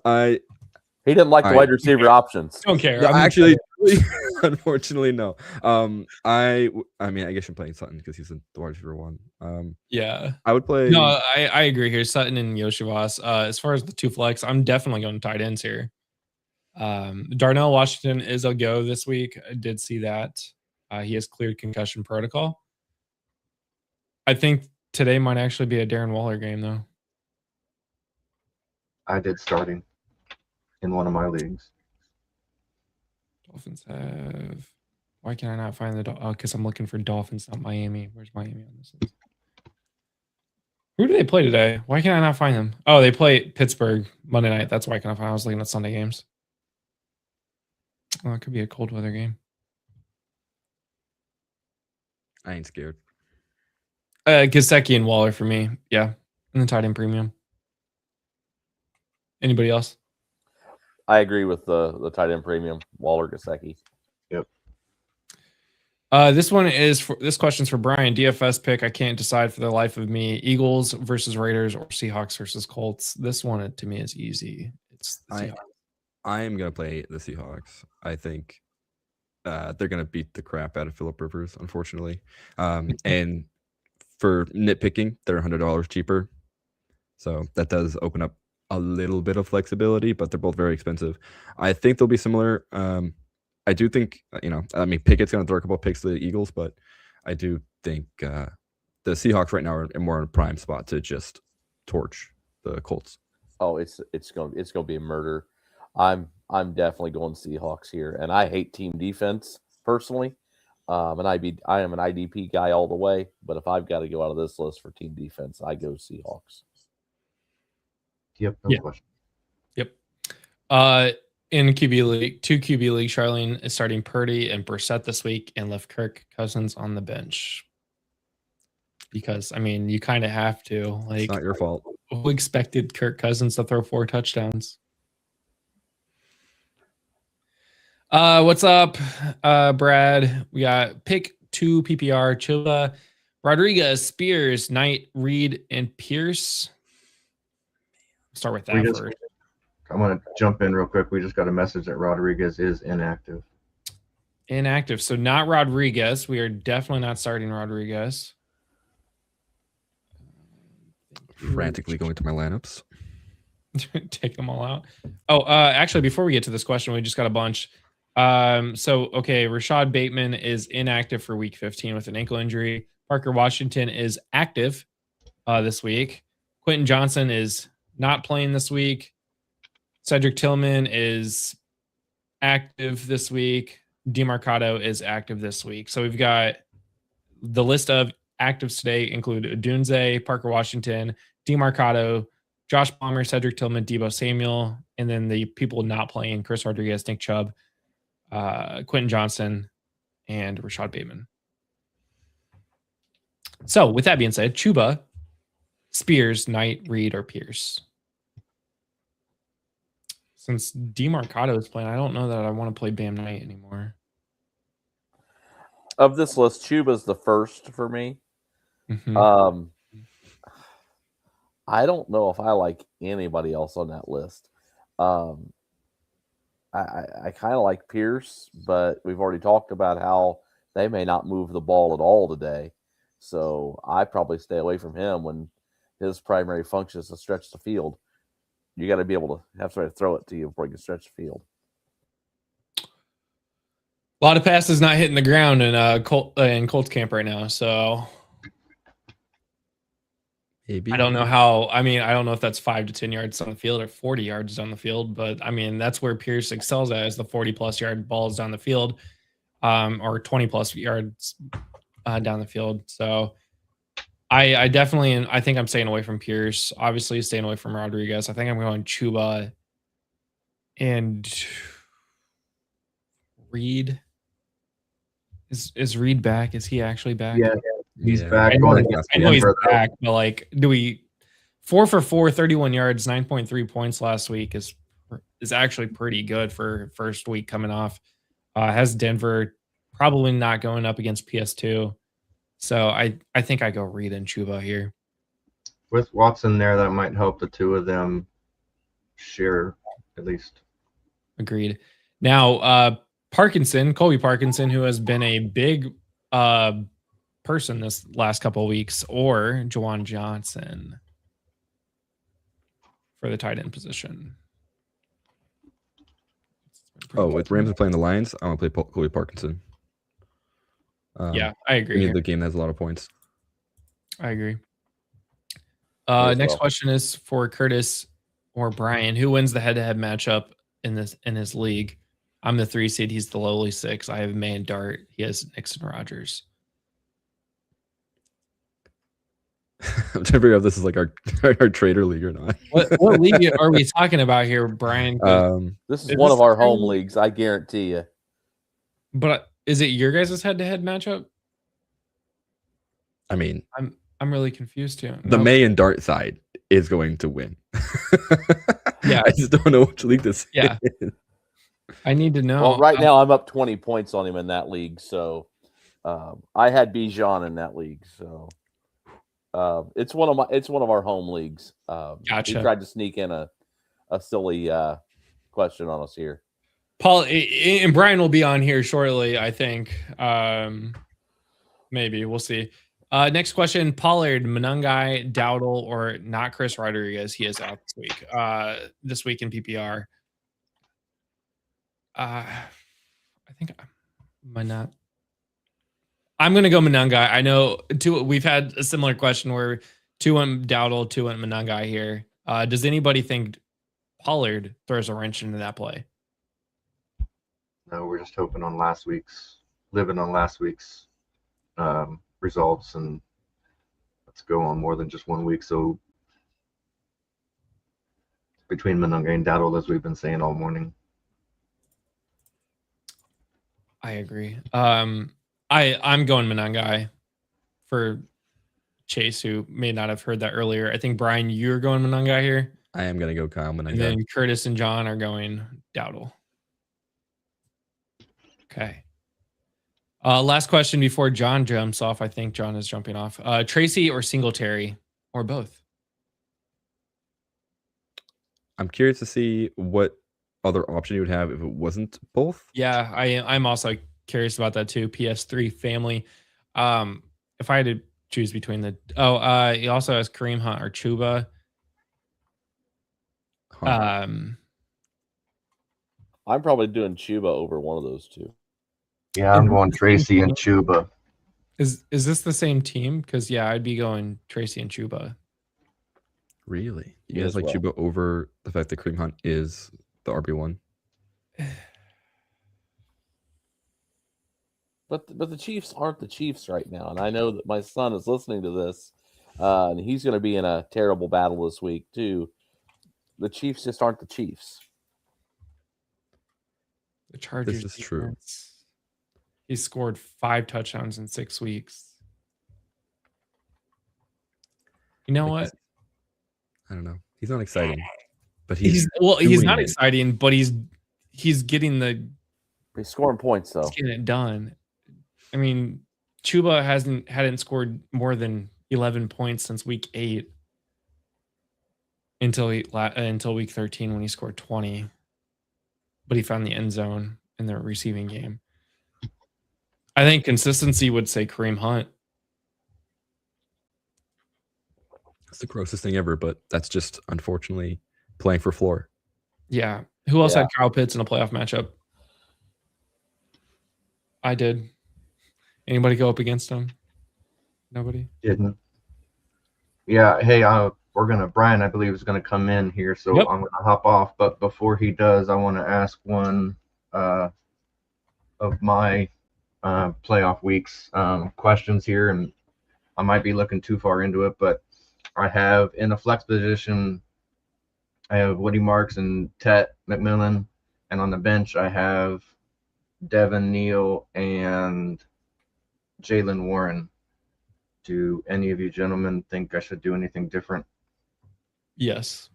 [SPEAKER 5] He didn't like the wide receiver options.
[SPEAKER 1] Don't care.
[SPEAKER 3] No, actually, unfortunately, no. I mean, I guess I'm playing Sutton because he's the wide receiver one.
[SPEAKER 1] Yeah.
[SPEAKER 3] I would play.
[SPEAKER 1] No, I agree here. Sutton and Yoshi Voss. As far as the 2 flex, I'm definitely going tight ends here. Darnell Washington is a go this week. I did see that. He has cleared concussion protocol. I think today might actually be a Darren Waller game, though.
[SPEAKER 4] I did starting in one of my leagues.
[SPEAKER 1] Dolphins have. Why can I not find the? Because I'm looking for Dolphins, not Miami. Where's Miami on this list? Who do they play today? Why can I not find them? Oh, they play Pittsburgh Monday night. That's why I can't find. I was looking at Sunday games. Oh, it could be a cold weather game.
[SPEAKER 3] I ain't scared.
[SPEAKER 1] Gesicki and Waller for me. Yeah. And the tight end premium. Anybody else?
[SPEAKER 5] I agree with the tight end premium, Waller Gesicki.
[SPEAKER 1] This question's for Brian. DFS pick. I can't decide for the life of me. Eagles versus Raiders or Seahawks versus Colts. This one to me is easy. It's the Seahawks.
[SPEAKER 3] I am gonna play the Seahawks. I think they're gonna beat the crap out of Phillip Rivers, unfortunately. And for nitpicking, they're $100 cheaper, so that does open up a little bit of flexibility. But they're both very expensive. I think they'll be similar. I do think, Pickett's going to throw a couple of picks to the Eagles, but I do think the Seahawks right now are more in a prime spot to just torch the Colts.
[SPEAKER 5] Oh, it's going to be a murder. I'm definitely going Seahawks here, and I hate team defense personally. I am an IDP guy all the way, but if I've got to go out of this list for team defense, I go Seahawks.
[SPEAKER 4] Yep. No question.
[SPEAKER 1] Yep. In QB League, 2 QB League, Charlene is starting Purdy and Brissett this week and left Kirk Cousins on the bench. Because, you kind of have to. Like,
[SPEAKER 3] it's not your fault.
[SPEAKER 1] Who expected Kirk Cousins to throw 4 touchdowns? What's up, Brad? We got pick 2 PPR, Chuba, Rodriguez, Spears, Knight, Reed, and Pierce. Start with that first.
[SPEAKER 4] I'm going to jump in real quick. We just got a message that Rodriguez is inactive.
[SPEAKER 1] Inactive. So not Rodriguez. We are definitely not starting Rodriguez.
[SPEAKER 3] Frantically going to my lineups.
[SPEAKER 1] Take them all out. Oh, actually, before we get to this question, we just got a bunch. Rashad Bateman is inactive for week 15 with an ankle injury. Parker Washington is active this week. Quentin Johnson is not playing this week. Cedric Tillman is active this week. DeMarcado is active this week. So we've got the list of actives today include Odunze, Parker Washington, DeMarcado, Josh Palmer, Cedric Tillman, Deebo Samuel, and then the people not playing, Chris Rodriguez, Nick Chubb, Quentin Johnson, and Rashad Bateman. So with that being said, Chuba, Spears, Knight, Reed, or Pierce. Since DeMarcado is playing, I don't know that I want to play Bam Knight anymore.
[SPEAKER 5] Of this list, Chuba's the first for me.
[SPEAKER 1] Mm-hmm.
[SPEAKER 5] I don't know if I like anybody else on that list. I kind of like Pierce, but we've already talked about how they may not move the ball at all today. So I probably stay away from him when his primary function is to stretch the field. You got to be able to have somebody throw it to you before you can stretch the field.
[SPEAKER 1] A lot of passes not hitting the ground in Colts camp right now. So
[SPEAKER 3] Maybe.
[SPEAKER 1] I don't know how. I don't know if that's 5 to 10 yards on the field or 40 yards on the field, but that's where Pierce excels at, is the 40+ yard balls down the field, or 20+ yards down the field. So I definitely, and I think I'm staying away from Pierce. Obviously, staying away from Rodriguez. I think I'm going Chuba and Reed. Is Reed back? Is he actually back?
[SPEAKER 4] Yeah, he's back.
[SPEAKER 1] I know he's back, but like, 4 for 4, 31 yards, 9.3 points last week is actually pretty good for first week coming off. Has Denver probably not going up against PS2. So I think I go Reed and Chuba here.
[SPEAKER 4] With Watson there, that might help the two of them share at least.
[SPEAKER 1] Agreed. Now, Colby Parkinson, who has been a big person this last couple of weeks, or Juwan Johnson for the tight end position.
[SPEAKER 3] With Rams are playing the Lions, I want to play Colby Parkinson.
[SPEAKER 1] Yeah, I agree.
[SPEAKER 3] The game has a lot of points.
[SPEAKER 1] I agree. Next question is for Curtis or Brian. Who wins the head-to-head matchup in his league? I'm the 3 seed. He's the lowly 6. I have May and Dart. He has Nixon Rogers.
[SPEAKER 3] I'm trying to figure out if this is like our trader league or not.
[SPEAKER 1] What league are we talking about here, Brian?
[SPEAKER 5] This is one of our home leagues, I guarantee you.
[SPEAKER 1] But is it your guys' head-to-head matchup? I'm really confused too.
[SPEAKER 3] The May and Dart side is going to win.
[SPEAKER 1] Yeah.
[SPEAKER 3] I just don't know which league this
[SPEAKER 1] Yeah.
[SPEAKER 3] is.
[SPEAKER 1] I need to know.
[SPEAKER 5] Well, right now I'm up 20 points on him in that league. So I had Bijan in that league. So it's one of our home leagues. He
[SPEAKER 1] Gotcha.
[SPEAKER 5] tried to sneak in a silly question on us here.
[SPEAKER 1] Paul and Brian will be on here shortly, I think. Maybe we'll see. Next question: Pollard, Monangai, Dowdle, or not Chris Rodriguez? He is out this week. This week in PPR. I think might not. I'm gonna go Monangai. I know we've had a similar question where 2 went Dowdle, 2 went Monangai here. Does anybody think Pollard throws a wrench into that play?
[SPEAKER 4] No, we're just hoping on living on last week's results, and let's go on more than just 1 week. So between Monangai and Dowdle, as we've been saying all morning.
[SPEAKER 1] I agree. I'm going Monangai for Chase, who may not have heard that earlier. I think Brian, you're going Monangai here.
[SPEAKER 3] I am gonna go Kyle Monangai.
[SPEAKER 1] And then Curtis and John are going Dowdle. Okay. Last question before John jumps off. I think John is jumping off. Tracy or Singletary or both?
[SPEAKER 3] I'm curious to see what other option you would have if it wasn't both.
[SPEAKER 1] Yeah, I'm also curious about that too. PS3 family. If I had to choose between he also has Kareem Hunt or Chuba.
[SPEAKER 5] I'm probably doing Chuba over one of those two.
[SPEAKER 4] Yeah, I'm going Tracy and Chuba.
[SPEAKER 1] Is this the same team? Because I'd be going Tracy and Chuba.
[SPEAKER 3] Really? You guys like Chuba over the fact that Kareem Hunt is the RB1?
[SPEAKER 5] But the Chiefs aren't the Chiefs right now, and I know that my son is listening to this, and he's going to be in a terrible battle this week too. The Chiefs just aren't the Chiefs.
[SPEAKER 1] The Chargers.
[SPEAKER 3] This is true.
[SPEAKER 1] He scored 5 touchdowns in 6 weeks. You know what?
[SPEAKER 3] I don't know. He's not exciting, but
[SPEAKER 1] he's not exciting, but he's getting
[SPEAKER 5] he's scoring points though.
[SPEAKER 1] He's getting it done. I mean, Chuba hadn't scored more than 11 points since week 8 until week 13 when he scored 20. But he found the end zone in the receiving game. I think consistency would say Kareem Hunt.
[SPEAKER 3] It's the grossest thing ever, but that's just unfortunately playing for floor.
[SPEAKER 1] Yeah. Who else had Kyle Pitts in a playoff matchup? I did. Anybody go up against him? Nobody?
[SPEAKER 4] Didn't. Yeah. Hey, Brian, I believe, is gonna come in here, so
[SPEAKER 1] Yep.
[SPEAKER 4] I'm gonna hop off. But before he does, I want to ask one of my playoff weeks questions here, and I might be looking too far into it, but I have in the flex position, I have Woody Marks and Tet McMillan, and on the bench I have Devin Neal and Jalen Warren. Do any of you gentlemen think I should do anything different?
[SPEAKER 1] Yes.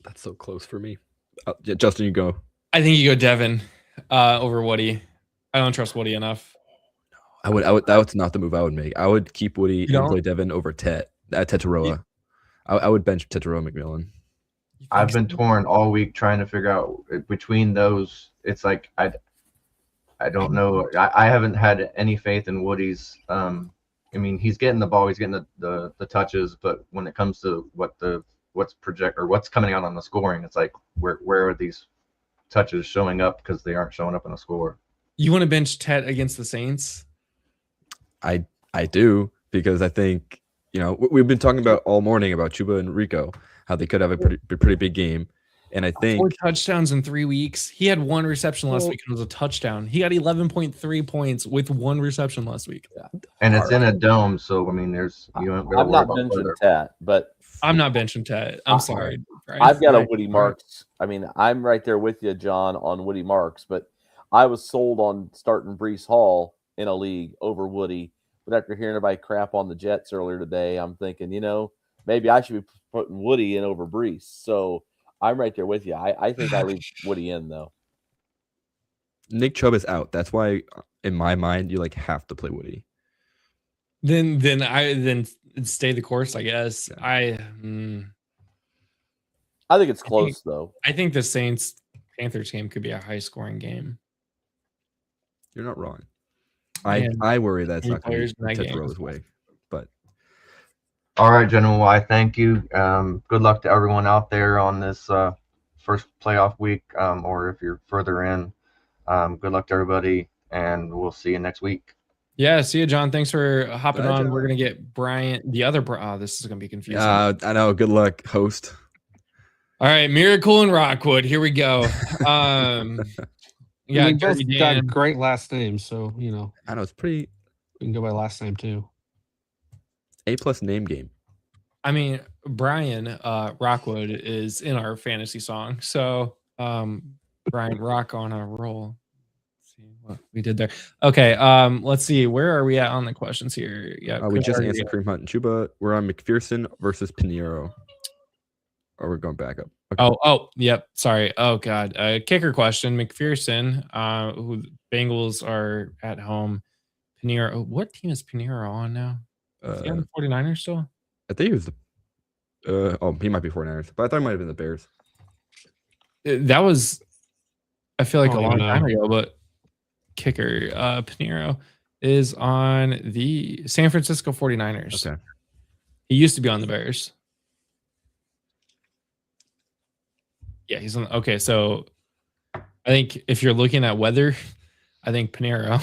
[SPEAKER 3] That's so close for me. Justin, you go.
[SPEAKER 1] I think you go Devin over Woody. I don't trust Woody enough.
[SPEAKER 3] I would. That's not the move I would make. I would keep Woody and play Devin over Tetaroa. I would bench Tetaroa McMillan.
[SPEAKER 4] I've been torn all week trying to figure out between those. It's like I don't know. I haven't had any faith in Woody's. I mean, he's getting the ball, he's getting the touches, but when it comes to what's coming out on the scoring, it's like where are these touches showing up, because they aren't showing up in the score.
[SPEAKER 1] You want to bench Tet against the Saints?
[SPEAKER 3] I do, because I think, we've been talking about all morning about Chuba and Rico, how they could have a pretty big game. And I think
[SPEAKER 1] 4 touchdowns in 3 weeks. He had 1 reception last week and it was a touchdown. He got 11.3 points with 1 reception last week.
[SPEAKER 5] Yeah.
[SPEAKER 4] And it's in a dome, so I mean, I'm
[SPEAKER 5] not benching Tet, but
[SPEAKER 1] I'm not benching Tet. I'm sorry.
[SPEAKER 5] I've got a Woody Marks. I mean, I'm right there with you, John, on Woody Marks, but I was sold on starting Breece Hall in a league over Woody. But after hearing everybody crap on the Jets earlier today, I'm thinking, maybe I should be putting Woody in over Brees. So I'm right there with you. I think I leave Woody in though.
[SPEAKER 3] Nick Chubb is out. That's why, in my mind, you like have to play Woody.
[SPEAKER 1] Then stay the course, I guess.
[SPEAKER 3] Yeah.
[SPEAKER 5] I think it's close though.
[SPEAKER 1] I think the Saints Panthers game could be a high scoring game.
[SPEAKER 3] You're not wrong.
[SPEAKER 1] And
[SPEAKER 3] I worry that's not going
[SPEAKER 1] players in that
[SPEAKER 3] to
[SPEAKER 1] game.
[SPEAKER 3] throw his way. But
[SPEAKER 4] All right, gentlemen. Well, I thank you. Good luck to everyone out there on this first playoff week, or if you're further in. Good luck to everybody, and we'll see you next week.
[SPEAKER 1] Yeah, see you, John. Thanks for hopping
[SPEAKER 3] Bye,
[SPEAKER 1] on.
[SPEAKER 3] John.
[SPEAKER 1] We're gonna get Brian, the other. Oh, this is gonna be confusing.
[SPEAKER 3] I know. Good luck, host.
[SPEAKER 1] All right, Miracle and Rockwood. Here we go. Yeah,
[SPEAKER 6] we both
[SPEAKER 1] Dirty
[SPEAKER 6] got
[SPEAKER 1] Dan.
[SPEAKER 6] great last names, so
[SPEAKER 3] I know it's pretty
[SPEAKER 6] we can go by last name too.
[SPEAKER 3] A+ name game.
[SPEAKER 1] I mean, Brian Rockwood is in our fantasy song. So Brian Rock on a roll. Let's see what we did there. Okay, let's see. Where are we at on the questions here? Yeah,
[SPEAKER 3] We just answered Kareem Hunt and Chuba. We're on McPherson versus Pinheiro. Or we're going back up. Okay.
[SPEAKER 1] Oh, yep. Sorry. Oh God. Kicker question. McPherson, who the Bengals are at home. Pinheiro. What team is Pinheiro on now? Is he on the 49ers still?
[SPEAKER 3] I think he was the he might be 49ers, but I thought it might have been the Bears.
[SPEAKER 1] That was, I feel like a
[SPEAKER 6] Oh,
[SPEAKER 1] long
[SPEAKER 6] no.
[SPEAKER 1] time ago, but kicker Pinheiro is on the San Francisco 49ers.
[SPEAKER 3] Okay.
[SPEAKER 1] He used to be on the Bears. Yeah, he's on. Okay, so I think if you're looking at weather, I think Pinheiro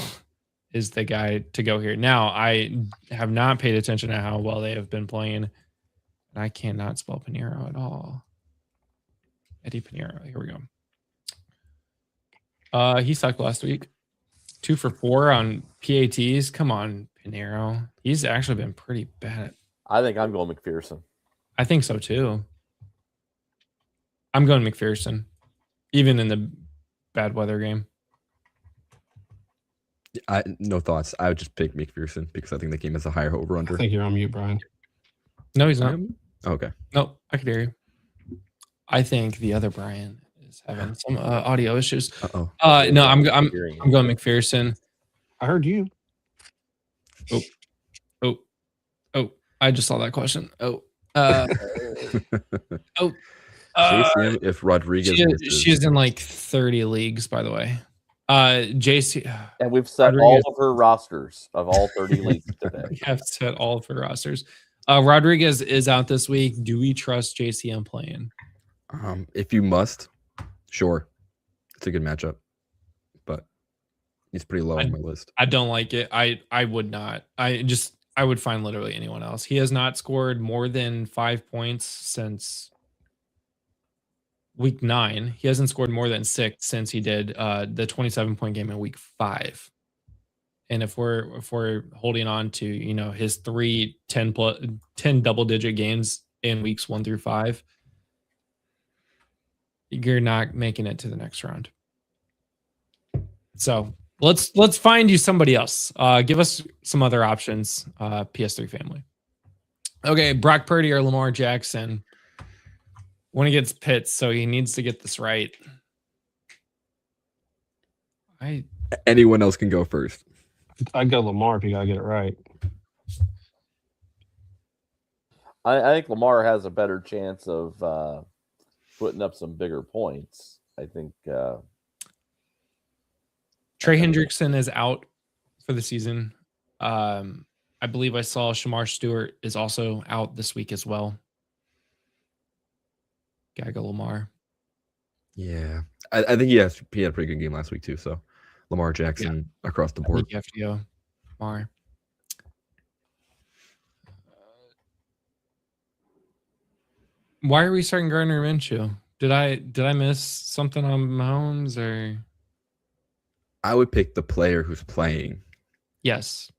[SPEAKER 1] is the guy to go here. Now, I have not paid attention to how well they have been playing, and I cannot spell Pinheiro at all. Eddie Pinheiro. Here we go. He sucked last week. 2 for 4 on PATs. Come on, Pinheiro. He's actually been pretty bad.
[SPEAKER 5] I think I'm going McPherson.
[SPEAKER 1] I think so too. I'm going McPherson, even in the bad weather game.
[SPEAKER 3] No thoughts. I would just pick McPherson because I think the game has a higher over
[SPEAKER 6] I
[SPEAKER 3] under.
[SPEAKER 6] think you're on mute, Brian.
[SPEAKER 1] No, he's not.
[SPEAKER 3] Okay.
[SPEAKER 1] No, I could hear you. I think the other Brian is having some audio issues.
[SPEAKER 3] Uh-oh.
[SPEAKER 1] No, I'm going McPherson.
[SPEAKER 6] I heard you.
[SPEAKER 1] Oh, I just saw that question.
[SPEAKER 3] JCM if Rodriguez misses.
[SPEAKER 1] She's in like 30 leagues, by the way. JC,
[SPEAKER 5] And we've set
[SPEAKER 1] Rodriguez.
[SPEAKER 5] all of her rosters of all 30 leagues today.
[SPEAKER 1] we have set all of her rosters. Rodriguez is out this week. Do we trust JCM playing?
[SPEAKER 3] If you must, sure. It's a good matchup. But he's pretty low on my list.
[SPEAKER 1] I don't like it. I would not. I would find literally anyone else. He has not scored more than 5 points since week 9. He hasn't scored more than 6 since he did the 27-point game in week 5. And if we're holding on to his 3 10 double-digit games in weeks 1 through 5, you're not making it to the next round. So let's find you somebody else. Give us some other options. PS3 family. Okay, Brock Purdy or Lamar Jackson. When he gets Pitts, so he needs to get this right.
[SPEAKER 3] Anyone else can go first.
[SPEAKER 6] I'd go Lamar if you gotta get it right.
[SPEAKER 5] I think Lamar has a better chance of putting up some bigger points. I think
[SPEAKER 1] Trey Hendrickson is out for the season. I believe I saw Shamar Stewart is also out this week as well. Gotta go Lamar.
[SPEAKER 3] Yeah. I think he had a pretty good game last week too. So Lamar Jackson across the
[SPEAKER 1] I
[SPEAKER 3] board.
[SPEAKER 1] think you have to go Lamar. Why are we starting Gardner Minshew? Did I miss something on Mahomes or?
[SPEAKER 3] I would pick the player who's playing.
[SPEAKER 1] Yes.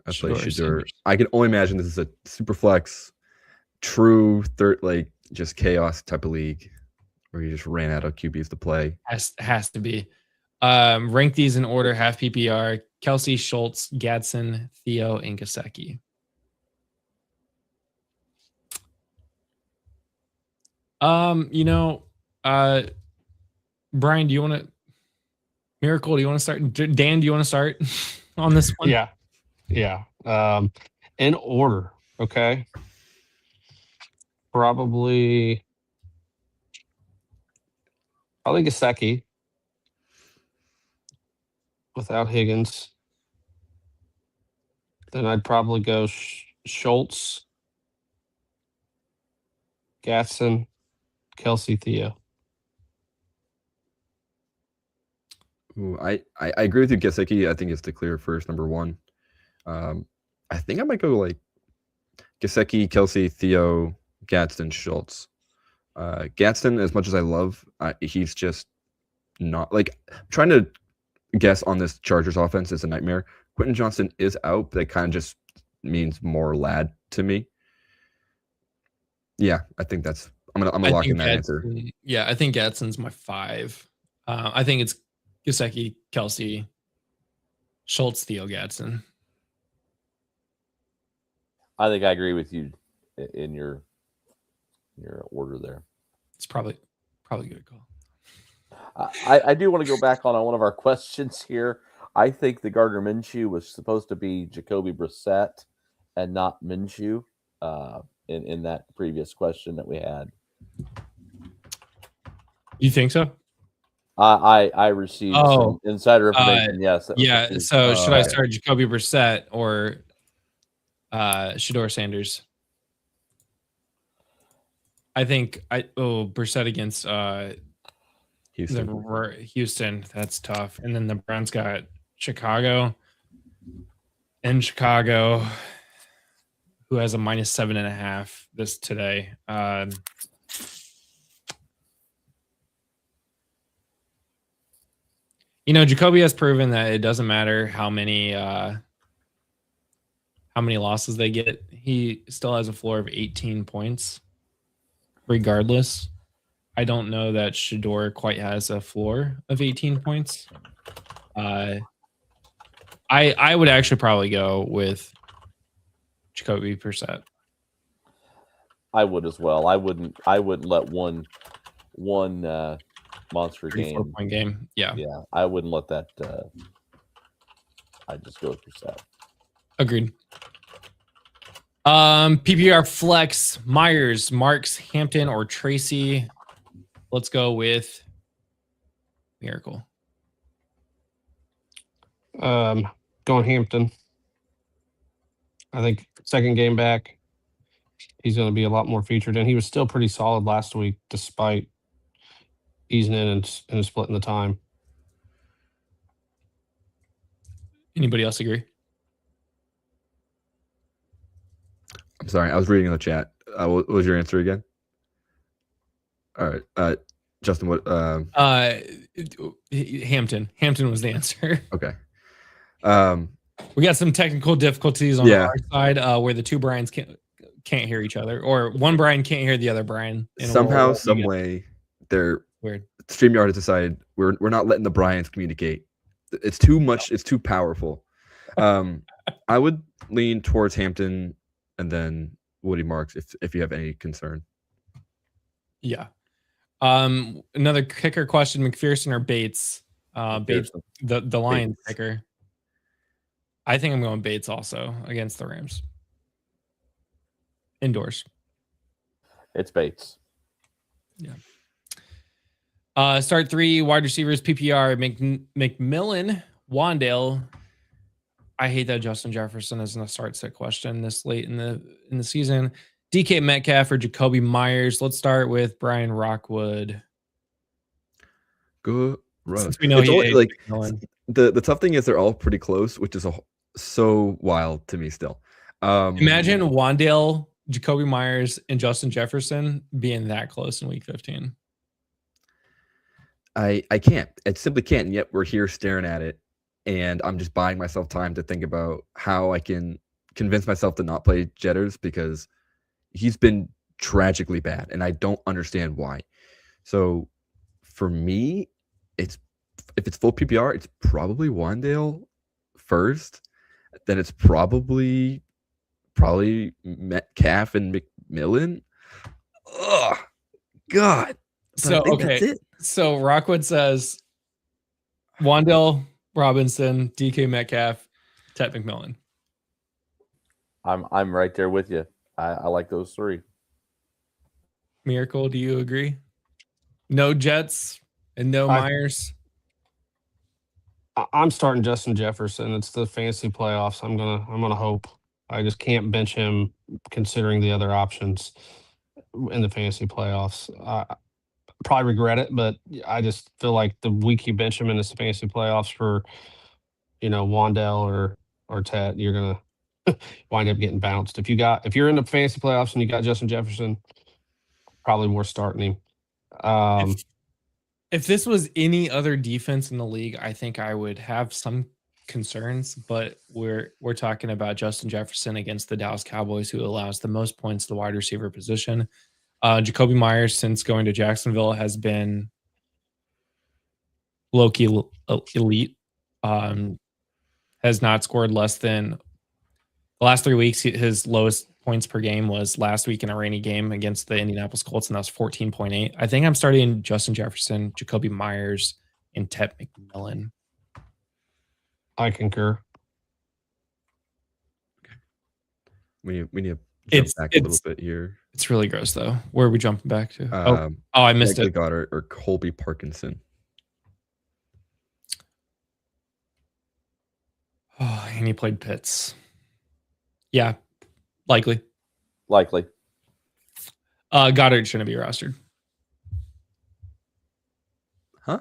[SPEAKER 3] That's like
[SPEAKER 1] Sure,
[SPEAKER 3] Shedeur.
[SPEAKER 1] Sanders.
[SPEAKER 3] I can only imagine this is a super flex, true third, like just chaos type of league where you just ran out of QBs to play.
[SPEAKER 1] Has to be. Rank these in order: half PPR. Kelsey, Schultz, Gadsden, Theo, and Gasecki. You know, Brian, do you want to? Miracle, do you want to start? Dan, do you want to start on this one?
[SPEAKER 6] Yeah. In order, okay. Probably Gesicki without Higgins. Then I'd probably go Schultz, Gatson, Kelsey, Theo.
[SPEAKER 3] Ooh, I agree with you, Gesicki. I think it's the clear first number one. I think I might go like Gesicki, Kelsey, Theo, Gadsden, Schultz. Gadsden, as much as I love, he's just not like trying to guess on this Chargers offense is a nightmare. Quentin Johnston is out, but that kind of just means more lad to me. Yeah, I think that's I'm gonna lock in that answer.
[SPEAKER 1] Yeah, I think Gadsden's my 5. I think it's Gesicki, Kelsey, Schultz, Theo, Gadsden.
[SPEAKER 5] I think I agree with you in your order there.
[SPEAKER 1] It's probably a good call.
[SPEAKER 5] I do want to go back on one of our questions here. I think the Gardner Minshew was supposed to be Jacoby Brissett and not Minshew in that previous question that we had.
[SPEAKER 1] You think so?
[SPEAKER 5] I received some insider information. Yes.
[SPEAKER 1] Yeah. So should I start Jacoby Brissett or Shedeur Sanders? I think Brissett against Houston. That's tough. And then the Browns got Chicago. In Chicago, who has a -7.5 this today. Jacoby has proven that it doesn't matter how many losses they get. He still has a floor of 18 points, regardless. I don't know that Shedeur quite has a floor of 18 points. I would actually probably go with Jacoby Brissett.
[SPEAKER 5] I would as well. I wouldn't let one monster game.
[SPEAKER 1] 4-point game. Yeah.
[SPEAKER 5] Yeah. I wouldn't let that I'd just go with Brissett.
[SPEAKER 1] Agreed. PPR flex, Myers, Marks, Hampton, or Tracy. Let's go with Miracle.
[SPEAKER 6] Going Hampton. I think second game back, he's going to be a lot more featured, and he was still pretty solid last week despite easing in and splitting the time.
[SPEAKER 1] Anybody else agree?
[SPEAKER 3] I'm sorry, I was reading in the chat. What was your answer again? All right, Justin. What?
[SPEAKER 1] Hampton. Hampton was the answer.
[SPEAKER 3] Okay.
[SPEAKER 1] We got some technical difficulties on our side where the two Brians can't hear each other, or one Brian can't hear the other Brian.
[SPEAKER 3] Somehow, some way, they're
[SPEAKER 1] weird.
[SPEAKER 3] StreamYard has decided we're not letting the Bryans communicate. It's too much. It's too powerful. I would lean towards Hampton and then Woody Marks if you have any concern.
[SPEAKER 1] Yeah. Another kicker question: McPherson or Bates? Bates, the Lions kicker. I think I'm going Bates also against the Rams. Indoors.
[SPEAKER 5] It's Bates.
[SPEAKER 1] Yeah. Start 3 wide receivers, PPR, McMillan, Wandale. I hate that Justin Jefferson is in a start sit question this late in the season. DK Metcalf or Jacoby Myers. Let's start with Brian Rockwood.
[SPEAKER 3] Good.
[SPEAKER 1] Since we know
[SPEAKER 3] the tough thing is they're all pretty close, which is so wild to me still.
[SPEAKER 1] Imagine Wandale, Jacoby Myers, and Justin Jefferson being that close in week 15.
[SPEAKER 3] I can't. I simply can't. And yet we're here staring at it. And I'm just buying myself time to think about how I can convince myself to not play Jetters because he's been tragically bad. And I don't understand why. So for me, if it's full PPR, it's probably Wandale first. Then it's probably Metcalf and McMillan. Ugh. God. But
[SPEAKER 1] So
[SPEAKER 3] I think
[SPEAKER 1] okay.
[SPEAKER 3] that's it.
[SPEAKER 1] So Rockwood says Wandell Robinson, DK Metcalf, Ted McMillan.
[SPEAKER 5] I'm right there with you. I like those three.
[SPEAKER 1] Miracle, do you agree? No Jets and no Myers.
[SPEAKER 6] I'm starting Justin Jefferson. It's the fantasy playoffs. I'm gonna hope. I just can't bench him considering the other options in the fantasy playoffs. I probably regret it, but I just feel like the week you bench him in the fantasy playoffs for, Wandell or Ted, you're gonna wind up getting bounced. If you're in the fantasy playoffs and you got Justin Jefferson, probably worth starting him.
[SPEAKER 1] If this was any other defense in the league, I think I would have some concerns, but we're talking about Justin Jefferson against the Dallas Cowboys, who allows the most points to the wide receiver position. Jacoby Myers, since going to Jacksonville, has been low-key elite. Has not scored less than the last 3 weeks. His lowest points per game was last week in a rainy game against the Indianapolis Colts, and that was 14.8. I think I'm starting Justin Jefferson, Jacoby Myers, and Ted McMillan.
[SPEAKER 6] I concur.
[SPEAKER 3] We need to jump back a little bit here.
[SPEAKER 1] It's really gross, though. Where are we jumping back to? I missed it.
[SPEAKER 3] Goddard or Colby Parkinson.
[SPEAKER 1] Oh, and he played Pitts. Yeah, likely. Goddard shouldn't be rostered.
[SPEAKER 3] Huh?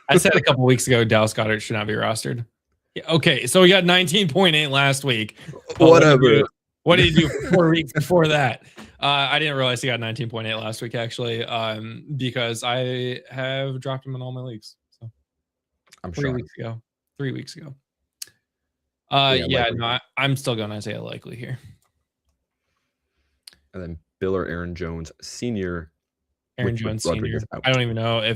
[SPEAKER 1] I said a couple weeks ago, Dallas Goddard should not be rostered. Yeah, okay, so we got 19.8 last week.
[SPEAKER 3] Whatever.
[SPEAKER 1] What did you do 4 weeks before that? I didn't realize he got 19.8 last week, actually, because I have dropped him in all my leagues. So
[SPEAKER 3] I'm
[SPEAKER 1] 3
[SPEAKER 3] sure.
[SPEAKER 1] weeks ago. 3 weeks ago.
[SPEAKER 3] No,
[SPEAKER 1] I'm still going Isaiah Likely here.
[SPEAKER 3] And then Bill or Aaron Jones Sr.
[SPEAKER 1] Aaron Jones Sr. I don't even know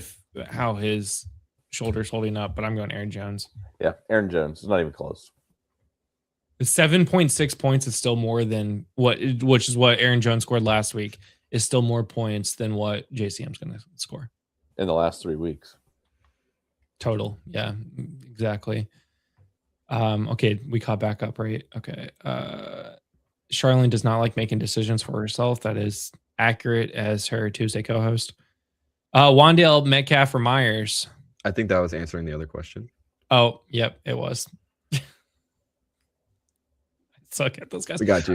[SPEAKER 1] how his shoulder's holding up, but I'm going Aaron Jones.
[SPEAKER 5] Yeah, Aaron Jones. It's not even close.
[SPEAKER 1] 7.6 points is still more than which is what Aaron Jones scored last week, is still more points than what JCM's going to score
[SPEAKER 5] in the last 3 weeks.
[SPEAKER 1] Total. Yeah, exactly. Okay, we caught back up, right? Okay. Charlene does not like making decisions for herself. That is accurate as her Tuesday co-host. Wandale, Metcalf, or Myers?
[SPEAKER 3] I think that was answering the other question.
[SPEAKER 1] Oh, yep, it was. Suck at those guys.
[SPEAKER 3] We got you.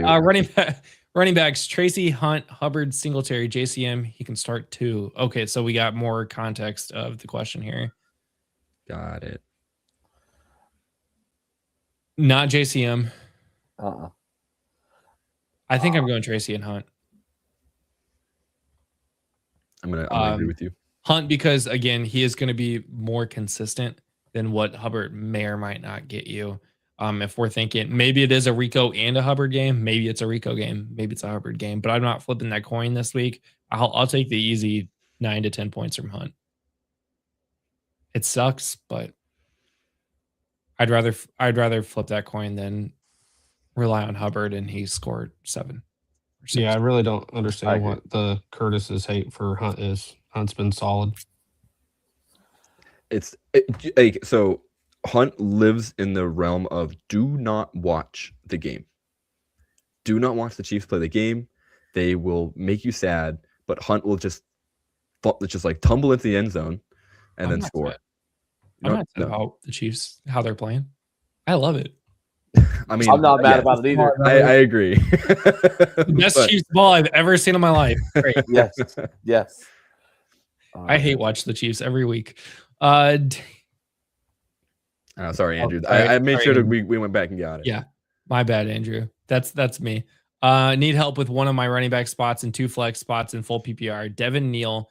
[SPEAKER 1] Running backs: Tracy, Hunt, Hubbard, Singletary, JCM. He can start too. Okay, so we got more context of the question here.
[SPEAKER 3] Got it.
[SPEAKER 1] Not JCM.
[SPEAKER 5] Uh-uh.
[SPEAKER 1] I think I'm going Tracy and Hunt.
[SPEAKER 3] I'm gonna agree with you.
[SPEAKER 1] Hunt, because again, he is going to be more consistent than what Hubbard may or might not get you. If we're thinking maybe it is a Rico and a Hubbard game, maybe it's a Rico game, maybe it's a Hubbard game, but I'm not flipping that coin this week. I'll take the easy 9 to 10 points from Hunt. It sucks, but I'd rather flip that coin than rely on Hubbard and he scored 7.
[SPEAKER 6] Yeah, I really don't understand what the Curtis's hate for Hunt is. Hunt's been solid.
[SPEAKER 3] So Hunt lives in the realm of do not watch the game. Do not watch the Chiefs play the game. They will make you sad, but Hunt will just like tumble into the end zone and then score.
[SPEAKER 1] I'm not sad about the Chiefs, how they're playing. I love it.
[SPEAKER 3] I mean,
[SPEAKER 5] I'm not mad about it either.
[SPEAKER 3] I agree.
[SPEAKER 1] The best Chiefs ball I've ever seen in my life. Great.
[SPEAKER 5] Yes.
[SPEAKER 1] I hate watch the Chiefs every week.
[SPEAKER 3] Sorry, Andrew. I made sure that we went back and got it.
[SPEAKER 1] Yeah, my bad, Andrew. That's me. Need help with one of my running back spots and 2 flex spots in full PPR. Devin Neal.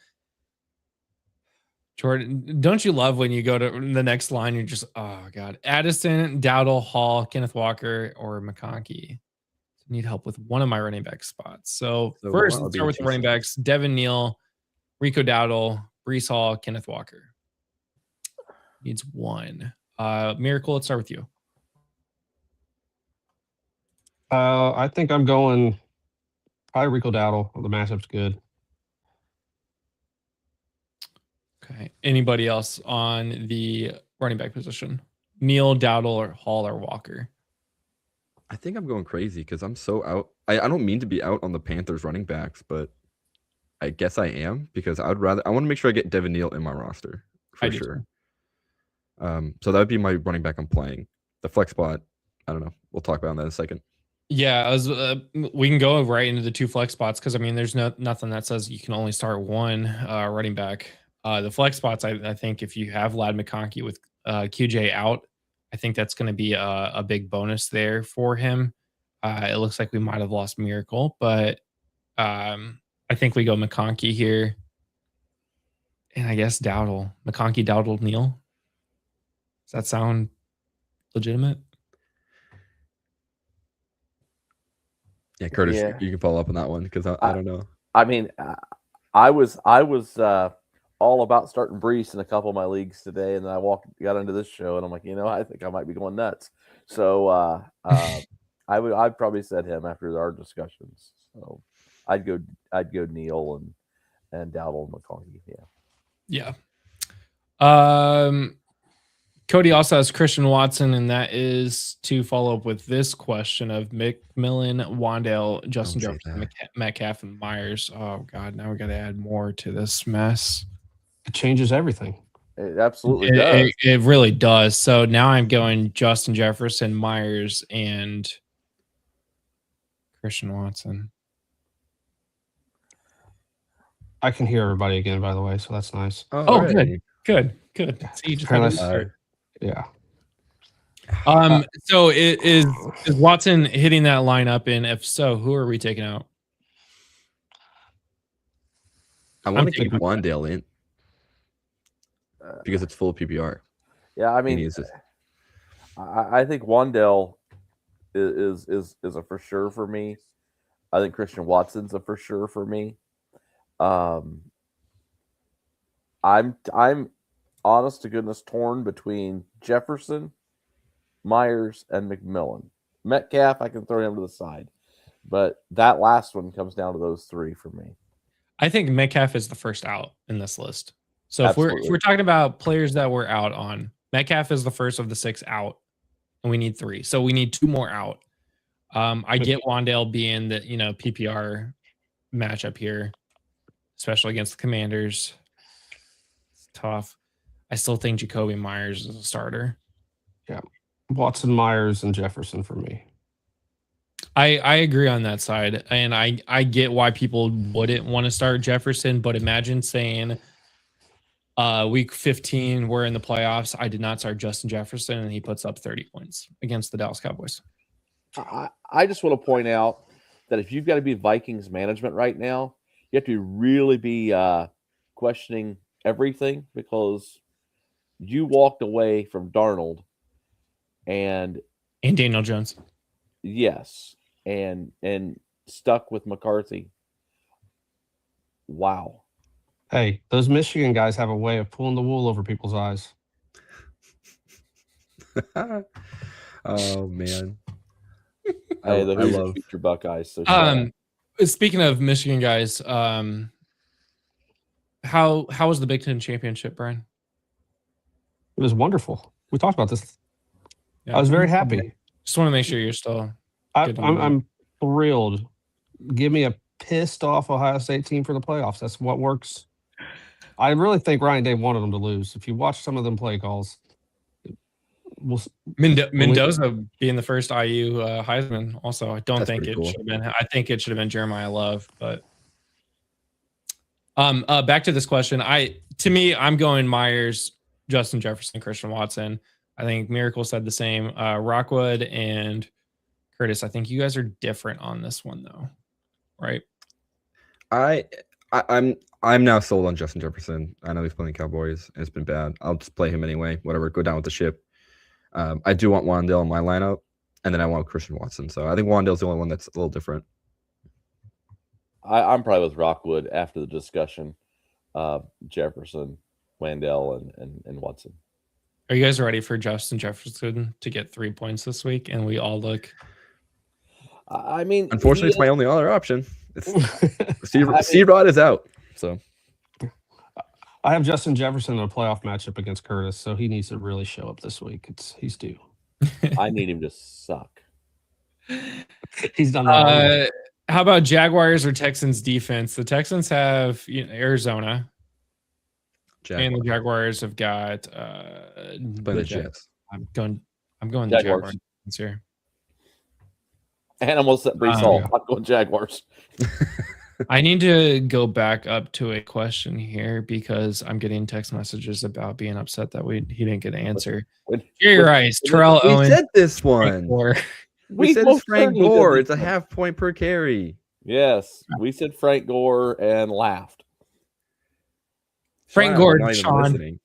[SPEAKER 1] Jordan, don't you love when you go to the next line, you're just, oh, God. Addison, Dowdle, Hall, Kenneth Walker, or McConkey. Need help with one of my running back spots. So first, let's start with the running backs. Devin Neal, Rico Dowdle, Brees Hall, Kenneth Walker. Needs 1. Miracle, let's start with you.
[SPEAKER 6] I think I'm going probably Rico Dowdle. The matchup's good.
[SPEAKER 1] Okay. Anybody else on the running back position? Neal, Dowdle, or Hall, or Walker?
[SPEAKER 3] I think I'm going crazy because I'm so out. I don't mean to be out on the Panthers running backs, but I guess I am because I want to make sure I get Devin Neal in my roster for sure. So that would be my running back I'm playing. The flex spot, I don't know. We'll talk about that in a second.
[SPEAKER 1] Yeah, we can go right into the 2 flex spots because I mean, there's nothing that says you can only start one running back. The flex spots, I think, if you have Lad McConkey with QJ out, I think that's going to be a big bonus there for him. It looks like we might have lost Miracle, but I think we go McConkey here, and I guess Dowdle, McConkey, Dowdle, Neal. Does that sound legitimate?
[SPEAKER 3] Yeah, Curtis, you can follow up on that one because I don't know.
[SPEAKER 5] I mean, I was all about starting Brees in a couple of my leagues today, and then I got into this show, and I'm like, I think I might be going nuts. So I'd probably said him after our discussions. So I'd go Neal and Dowdle and McConkey.
[SPEAKER 1] Yeah. Cody also has Christian Watson, and that is to follow up with this question of McMillan, Wandale, Justin Jefferson, Metcalf, and Myers. Oh, God, now we got to add more to this mess.
[SPEAKER 6] It changes everything.
[SPEAKER 5] It absolutely does.
[SPEAKER 1] It really does. So now I'm going Justin Jefferson, Myers, and Christian Watson.
[SPEAKER 6] I can hear everybody again, by the way, so that's nice.
[SPEAKER 1] Oh, right. Good. See, you just
[SPEAKER 6] yeah.
[SPEAKER 1] So is Watson hitting that lineup? And if so, who are we taking out?
[SPEAKER 3] I want to keep Wandale in because it's full PPR.
[SPEAKER 5] Yeah, I mean, I think Wandale is a for sure for me. I think Christian Watson's a for sure for me. I'm honest to goodness torn between Jefferson, Myers, and McMillan. Metcalf, I can throw him to the side, but that last one comes down to those 3 for me.
[SPEAKER 1] I think Metcalf is the first out in this list. So if
[SPEAKER 5] Absolutely.
[SPEAKER 1] we're talking about players that we're out on, Metcalf is the first of the 6 out, and we need 3. So we need 2 more out. I get Wandale being the PPR matchup here, especially against the Commanders. It's tough. I still think Jacoby Myers is a starter.
[SPEAKER 6] Yeah. Watson, Myers, and Jefferson for me.
[SPEAKER 1] I agree on that side. And I get why people wouldn't want to start Jefferson, but imagine saying week 15, we're in the playoffs. I did not start Justin Jefferson, and he puts up 30 points against the Dallas Cowboys.
[SPEAKER 5] I just want to point out that if you've got to be Vikings management right now, you have to really be questioning everything because you walked away from Darnold and
[SPEAKER 1] Daniel Jones.
[SPEAKER 5] Yes. And stuck with McCarthy. Wow.
[SPEAKER 6] Hey, those Michigan guys have a way of pulling the wool over people's eyes.
[SPEAKER 3] Oh man.
[SPEAKER 5] Hey, the Hoosiers beat your Buckeyes. So
[SPEAKER 1] speaking of Michigan guys, how was the Big Ten championship, Brian?
[SPEAKER 6] It was wonderful. We talked about this. Yeah. I was very happy.
[SPEAKER 1] Just want to make sure you're still.
[SPEAKER 6] I'm thrilled. Give me a pissed off Ohio State team for the playoffs. That's what works. I really think Ryan Day wanted them to lose. If you watch some of them play calls,
[SPEAKER 1] Mendoza being the first IU Heisman. Also, I don't think it should have been. I think it should have been Jeremiah Love. But back to this question. To me, I'm going Myers, Justin Jefferson, Christian Watson. I think Miracle said the same. Rockwood and Curtis, I think you guys are different on this one, though, right?
[SPEAKER 3] I'm now sold on Justin Jefferson. I know he's playing Cowboys. And it's been bad. I'll just play him anyway. Whatever. Go down with the ship. I do want Wandale in my lineup, and then I want Christian Watson. So I think Wandale's the only one that's a little different.
[SPEAKER 5] I'm probably with Rockwood after the discussion. Jefferson, Wandale, and Watson.
[SPEAKER 1] Are you guys ready for Justin Jefferson to get 3 points this week? And we all look.
[SPEAKER 5] I mean,
[SPEAKER 3] unfortunately, it's my only other option. C-Rod is out. So
[SPEAKER 6] I have Justin Jefferson in a playoff matchup against Curtis, so he needs to really show up this week. He's due.
[SPEAKER 5] I need him to suck.
[SPEAKER 6] He's done that already.
[SPEAKER 1] How about Jaguars or Texans defense? The Texans have Arizona, and the Jaguars have got
[SPEAKER 3] the Jets.
[SPEAKER 1] I'm going the
[SPEAKER 5] Jaguars.
[SPEAKER 1] Jaguars here.
[SPEAKER 5] And I'm almost set Brees Hall. I'm going Jaguars.
[SPEAKER 1] I need to go back up to a question here because I'm getting text messages about being upset that he didn't get an answer. Jerry Rice, Terrell Owens.
[SPEAKER 3] We said this one. We said it's Frank Gore. It's a half point per carry.
[SPEAKER 5] Yes, we said Frank Gore and laughed.
[SPEAKER 1] Frank Gore, Sean.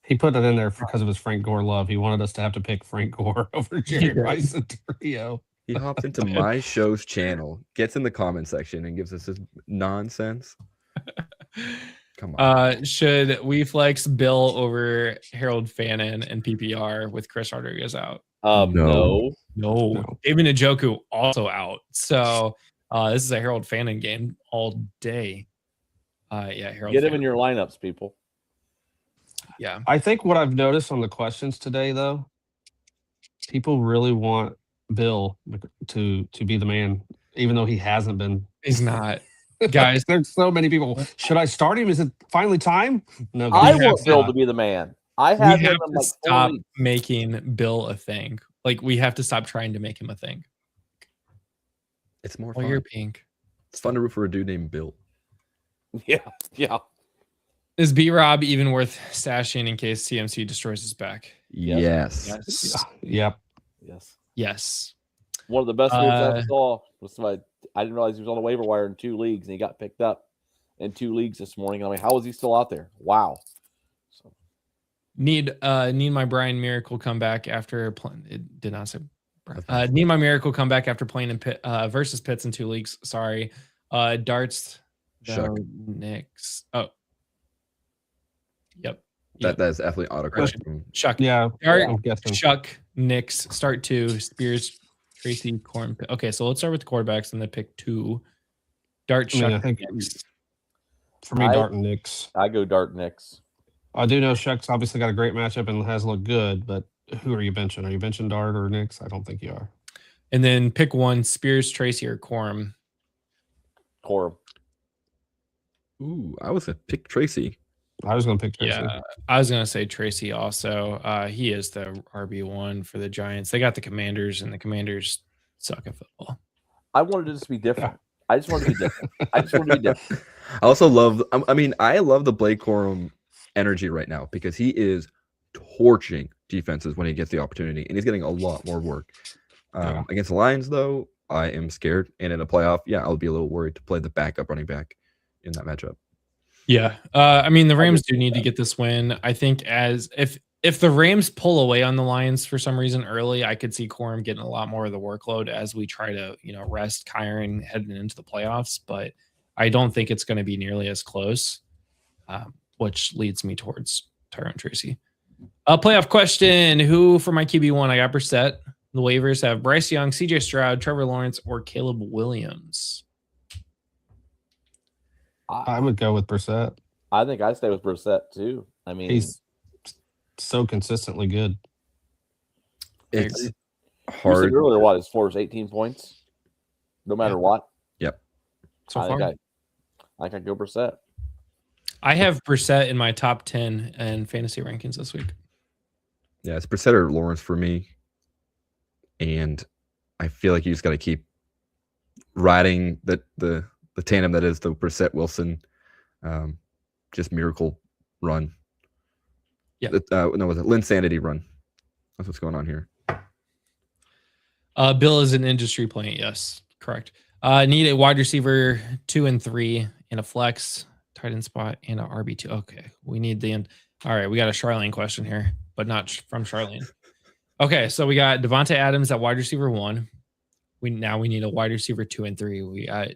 [SPEAKER 6] He put it in there because of his Frank Gore love. He wanted us to have to pick Frank Gore over Jerry Rice and Trio.
[SPEAKER 3] He hops into my show's channel, gets in the comment section, and gives us this nonsense. Come on.
[SPEAKER 1] Should we flex Bill over Harold Fannin and PPR with Chris Rodriguez out?
[SPEAKER 5] No.
[SPEAKER 1] David Njoku also out. So this is a Harold Fannin game all day. Harold.
[SPEAKER 5] Get him in your lineups, people.
[SPEAKER 1] Yeah.
[SPEAKER 6] I think what I've noticed on the questions today, though, people really want Bill to be the man, even though he hasn't been.
[SPEAKER 1] He's not. Guys,
[SPEAKER 6] there's so many people. Should I start him? Is it finally time? No,
[SPEAKER 5] I want Bill to be the man. We have
[SPEAKER 1] to stop making Bill a thing. Like, we have to stop trying to make him a thing.
[SPEAKER 3] It's more fun.
[SPEAKER 1] You're pink.
[SPEAKER 3] It's fun to root for a dude named Bill.
[SPEAKER 5] Yeah.
[SPEAKER 1] Is B-Rob even worth stashing in case CMC destroys his back?
[SPEAKER 3] Yes.
[SPEAKER 6] Yep.
[SPEAKER 5] Yes. One of the best moves I saw was I didn't realize he was on the waiver wire in 2 leagues, and he got picked up in 2 leagues this morning. I mean, how is he still out there? Wow. So.
[SPEAKER 1] Need my Brian Miracle comeback after playing. It did not say. Need my Miracle comeback after playing in versus Pitts in 2 leagues. Sorry. Darts. Knicks. Oh. Yep.
[SPEAKER 3] That is definitely autocorrect.
[SPEAKER 1] Chuck.
[SPEAKER 6] Yeah.
[SPEAKER 1] Chuck. Knicks. Start 2. Spears. Tracy. Corn. Okay, so let's start with the quarterbacks and then pick 2. Dart. Chuck.
[SPEAKER 6] I think for me, Dart and Knicks.
[SPEAKER 5] I go Dart Knicks.
[SPEAKER 6] I do know Chuck's obviously got a great matchup and has looked good, but who are you benching? Are you benching Dart or Knicks? I don't think you are.
[SPEAKER 1] And then pick 1: Spears, Tracy, or Corum.
[SPEAKER 5] Corum.
[SPEAKER 3] Ooh, I was gonna pick Tracy.
[SPEAKER 6] I was gonna pick Tracy.
[SPEAKER 1] Yeah, I was gonna say Tracy also. He is the RB1 for the Giants. They got the Commanders, and the Commanders suck at football.
[SPEAKER 5] I wanted it to be different. I just wanted to be different.
[SPEAKER 3] I also love. I love the Blake Corum energy right now because he is torching defenses when he gets the opportunity, and he's getting a lot more work. Against the Lions, though, I am scared, and in a playoff, I'll be a little worried to play the backup running back in that matchup.
[SPEAKER 1] Yeah, the Rams do need to get this win. I think if the Rams pull away on the Lions for some reason early, I could see Corum getting a lot more of the workload as we try to rest Kyron heading into the playoffs. But I don't think it's going to be nearly as close, which leads me towards Tyrone Tracy. Playoff question: who for my QB1? I got Brissett. The waivers have Bryce Young, CJ Stroud, Trevor Lawrence, or Caleb Williams.
[SPEAKER 6] I would go with Brissett.
[SPEAKER 5] I think I stay with Brissett too. I mean,
[SPEAKER 6] he's so consistently good.
[SPEAKER 3] It's hard.
[SPEAKER 5] You said earlier, his floor is 18 points, no matter what.
[SPEAKER 3] Yep.
[SPEAKER 5] I think I go Brissett.
[SPEAKER 1] I have Brissett in my top 10 in fantasy rankings this week.
[SPEAKER 3] Yeah, it's Brissett or Lawrence for me, and I feel like you just got to keep riding the tandem that is the Brissett Wilson, just miracle run.
[SPEAKER 1] Yeah.
[SPEAKER 3] Was it Linsanity run? That's what's going on here.
[SPEAKER 1] Bill is an industry plant. Yes, correct. Need a wide receiver 2 and 3 in a flex, tight end spot, and a RB2. Okay, we need the end. All right, we got a Charlene question here, but not from Charlene. Okay, so we got Devonta Adams at wide receiver 1. We need a wide receiver 2 and 3. We got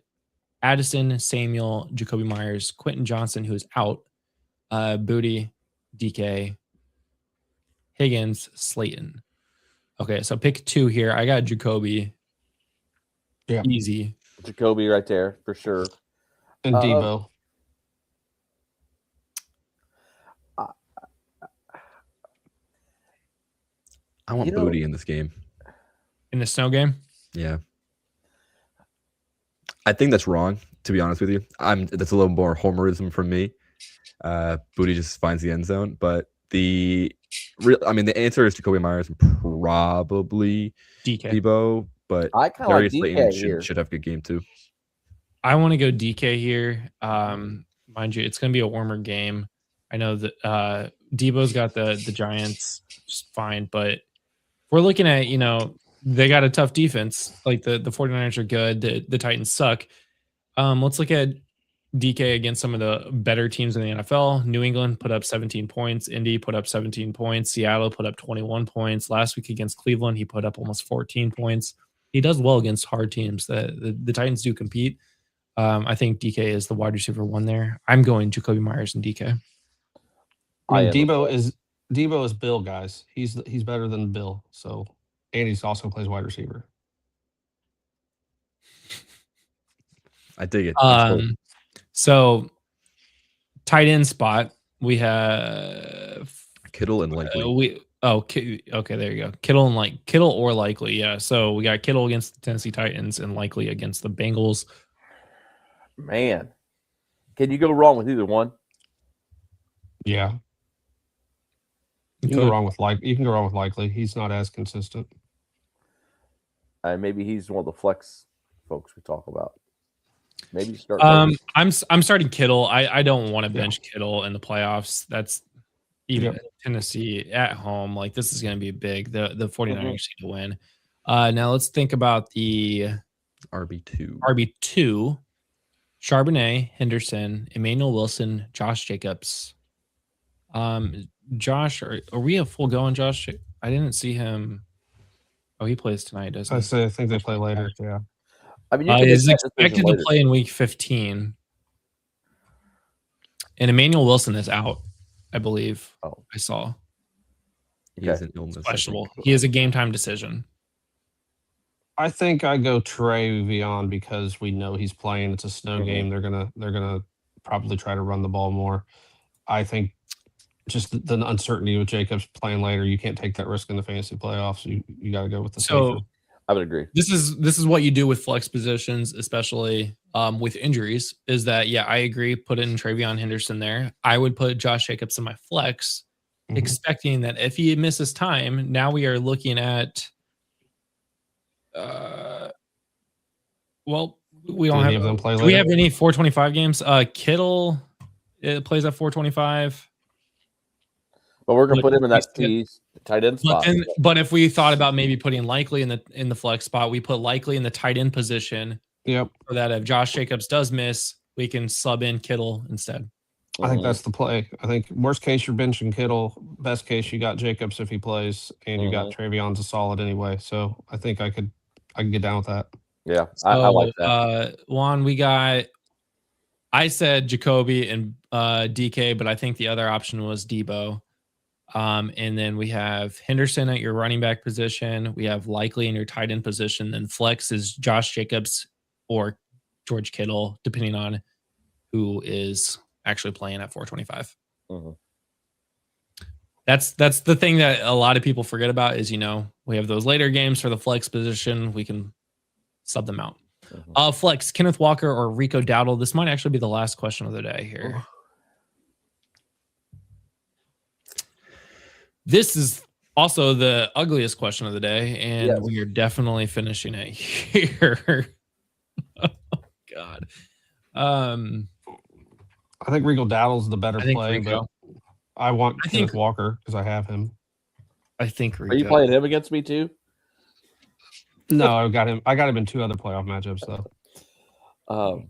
[SPEAKER 1] Addison, Samuel, Jacoby Myers, Quentin Johnson, who's out, Booty, DK, Higgins, Slayton. Okay, so pick 2 here. I got Jacoby.
[SPEAKER 6] Yeah.
[SPEAKER 1] Easy.
[SPEAKER 5] Jacoby right there for sure.
[SPEAKER 6] And Debo.
[SPEAKER 3] I want Booty in this game.
[SPEAKER 1] In the snow game?
[SPEAKER 3] Yeah. I think that's wrong, to be honest with you. That's a little more homerism from me. Booty just finds the end zone, but the answer is Jacoby Myers and probably
[SPEAKER 1] DK.
[SPEAKER 3] Debo, but
[SPEAKER 5] I kind of like
[SPEAKER 3] Darius
[SPEAKER 5] DK
[SPEAKER 3] Slayton
[SPEAKER 5] here.
[SPEAKER 3] should have a good game too.
[SPEAKER 1] I want to go DK here. Mind you, it's going to be a warmer game. I know that Debo's got the Giants fine, but we're looking at, they got a tough defense. Like the 49ers are good. The Titans suck. Let's look at DK against some of the better teams in the NFL. New England put up 17 points. Indy put up 17 points. Seattle put up 21 points. Last week against Cleveland, he put up almost 14 points. He does well against hard teams. The Titans do compete. I think DK is the wide receiver one there. I'm going Jacoby Myers and DK.
[SPEAKER 6] Debo is Bill, guys. He's better than Bill. So, and he also plays wide receiver.
[SPEAKER 3] I dig it.
[SPEAKER 1] So tight end spot, we have
[SPEAKER 3] Kittle and Likely.
[SPEAKER 1] Okay, there you go. Kittle or Likely, yeah. So we got Kittle against the Tennessee Titans and Likely against the Bengals.
[SPEAKER 5] Man, can you go wrong with either one?
[SPEAKER 6] Yeah. You can go wrong with Likely. He's not as consistent.
[SPEAKER 5] Maybe he's one of the flex folks we talk about. Maybe start.
[SPEAKER 1] I'm starting Kittle. I don't want to bench Kittle in the playoffs. That's even Tennessee at home. Like, this is going to be big. The 49ers need to win. Now let's think about the RB2. Charbonnet, Henderson, Emmanuel Wilson, Josh Jacobs. Josh, are we a full go on Josh? I didn't see him. Oh, he plays tonight, doesn't he?
[SPEAKER 6] I think they play later. Yeah.
[SPEAKER 5] I mean,
[SPEAKER 1] he's expected to play in week 15. And Emmanuel Wilson is out, I believe.
[SPEAKER 5] Oh,
[SPEAKER 1] I saw.
[SPEAKER 3] He has an illness.
[SPEAKER 1] Questionable. He is a game time decision.
[SPEAKER 6] I think I go Trevion because we know he's playing. It's a snow game. They're gonna probably try to run the ball more. I think just the uncertainty with Jacobs playing later, you can't take that risk in the fantasy playoffs. You got to go with the safer.
[SPEAKER 5] I would agree.
[SPEAKER 1] This is what you do with flex positions, especially with injuries. Is that I agree. Put in Trevion Henderson there. I would put Josh Jacobs in my flex, expecting that if he misses time, now we are looking at. We don't have them play later. Do we have any 425 games? Kittle plays at 425.
[SPEAKER 5] But we're gonna put him in that tight end spot.
[SPEAKER 1] But if we thought about maybe putting Likely in the flex spot, we put Likely in the tight end position.
[SPEAKER 6] Yep.
[SPEAKER 1] So that if Josh Jacobs does miss, we can sub in Kittle instead.
[SPEAKER 6] I think that's the play. I think worst case you're benching Kittle. Best case you got Jacobs if he plays, and you got Trevion's a solid anyway. So I think I can get down with that.
[SPEAKER 5] Yeah, I like that.
[SPEAKER 1] Juan, I said Jacoby and DK, but I think the other option was Debo. And then we have Henderson at your running back position. We have Likely in your tight end position. Then flex is Josh Jacobs or George Kittle, depending on who is actually playing at 425. That's the thing that a lot of people forget about is, we have those later games for the flex position. We can sub them out. Flex, Kenneth Walker or Rico Dowdle. This might actually be the last question of the day here. This is also the ugliest question of the day, and we are definitely finishing it here. Oh, God.
[SPEAKER 6] I think Rico Dowdle's the better play, but I want Kenneth Walker because I have him.
[SPEAKER 1] I think Rico.
[SPEAKER 5] Are you playing him against me too?
[SPEAKER 6] No, I got him in two other playoff matchups though.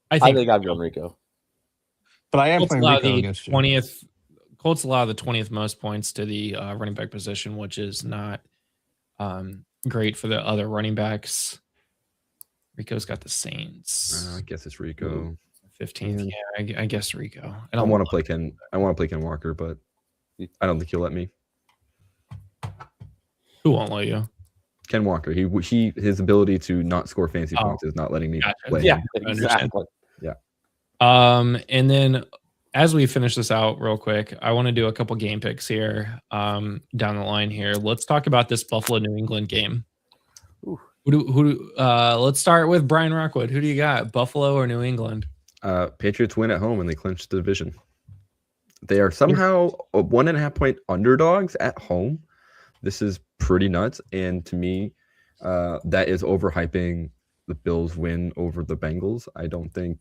[SPEAKER 5] I think I'm going Rico.
[SPEAKER 6] But I am playing Rico against you.
[SPEAKER 1] Colts allow the 20th most points to the running back position, which is not great for the other running backs. Rico's got the Saints.
[SPEAKER 3] I guess it's Rico.
[SPEAKER 1] 15th. Yeah, I guess Rico.
[SPEAKER 3] I want to play Ken Walker, but I don't think he'll let me.
[SPEAKER 1] Who won't let you?
[SPEAKER 3] Ken Walker. His ability to not score fantasy points is not letting me play.
[SPEAKER 5] Yeah, exactly.
[SPEAKER 3] Yeah.
[SPEAKER 1] And then as we finish this out real quick, I want to do a couple game picks here down the line here. Let's talk about this Buffalo New England game. Let's start with Brian Rockwood. Who do you got, Buffalo or New England?
[SPEAKER 3] Patriots win at home and they clinch the division. They are somehow 1.5 point underdogs at home. This is pretty nuts, and to me, that is overhyping the Bills' win over the Bengals. I don't think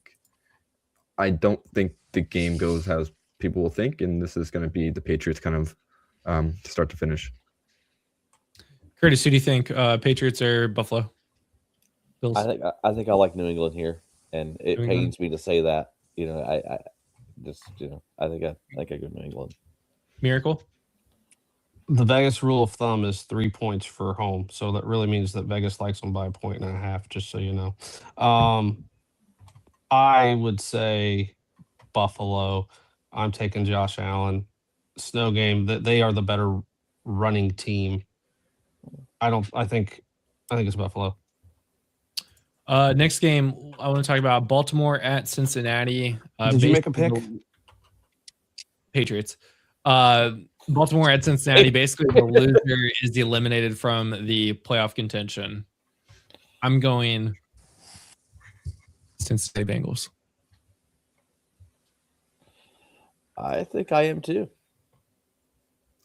[SPEAKER 3] the game goes as people will think, and this is going to be the Patriots kind of start to finish.
[SPEAKER 1] Curtis, who do you think, Patriots or Buffalo? Bills?
[SPEAKER 5] I think I like New England here, and it pains me to say that. I think I go New England.
[SPEAKER 1] Miracle.
[SPEAKER 6] The Vegas rule of thumb is 3 points for home, so that really means that Vegas likes them by 1.5. Just so you know, I would say Buffalo. I'm taking Josh Allen. Snow game. That they are the better running team. I think it's Buffalo.
[SPEAKER 1] Next game, I want to talk about Baltimore at Cincinnati.
[SPEAKER 6] Did you make a pick?
[SPEAKER 1] Patriots. Baltimore at Cincinnati. Basically, the loser is eliminated from the playoff contention. I'm going Cincinnati Bengals.
[SPEAKER 5] I think I am too.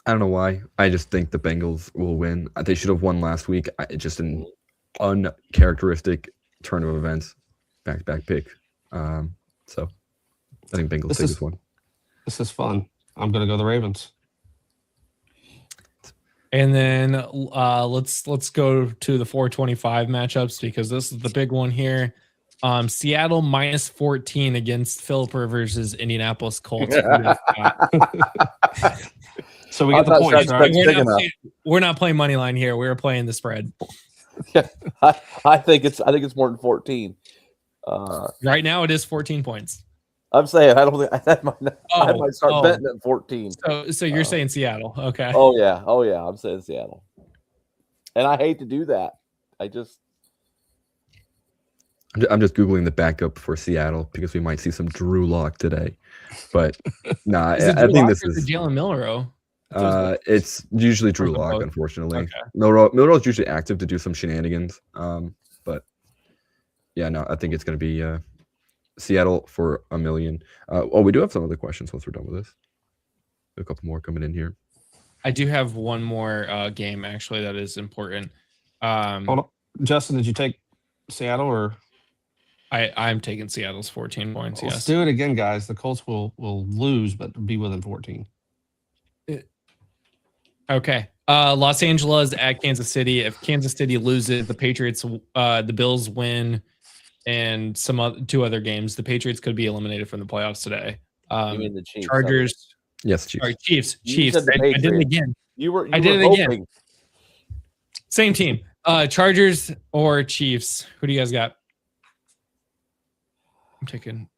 [SPEAKER 3] I don't know why. I just think the Bengals will win. They should have won last week. Just an uncharacteristic turn of events. Back-to-back pick. So I think Bengals take this one.
[SPEAKER 6] This is fun. I'm going to go the Ravens.
[SPEAKER 1] And then let's go to the 425 matchups because this is the big one here. Seattle minus 14 against Philip Rivers' Indianapolis Colts.
[SPEAKER 6] So we get the points, right?
[SPEAKER 1] We're not playing money line here. We're playing the spread.
[SPEAKER 5] Yeah, I think it's more than 14.
[SPEAKER 1] Right now it is 14 points.
[SPEAKER 5] I'm saying I don't think I might start betting at 14.
[SPEAKER 1] So you're saying Seattle, okay?
[SPEAKER 5] Oh yeah, I'm saying Seattle, and I hate to do that. I'm just
[SPEAKER 3] googling the backup for Seattle because we might see some Drew Lock today, but nah, I think this is
[SPEAKER 1] Jalen Milroe.
[SPEAKER 3] It's usually Drew Lock, unfortunately.
[SPEAKER 1] Okay.
[SPEAKER 3] Milroe's usually active to do some shenanigans, but yeah, no, I think it's going to be Seattle for $1 million. We do have some other questions once we're done with this. A couple more coming in here.
[SPEAKER 1] I do have one more game actually that is important.
[SPEAKER 6] Hold on. Justin, did you take Seattle or?
[SPEAKER 1] I'm taking Seattle's 14 points. Yes.
[SPEAKER 6] Let's do it again, guys. The Colts will lose, but be within 14.
[SPEAKER 1] Okay. Los Angeles at Kansas City. If Kansas City loses, the Patriots, the Bills win, and two other games, the Patriots could be eliminated from the playoffs today.
[SPEAKER 5] You mean the Chiefs?
[SPEAKER 1] Chargers.
[SPEAKER 3] Yes, Chiefs.
[SPEAKER 1] Sorry, Chiefs.
[SPEAKER 5] You said the
[SPEAKER 1] I did it again.
[SPEAKER 5] I did it again.
[SPEAKER 1] Same team. Chargers or Chiefs. Who do you guys got? I'm taking.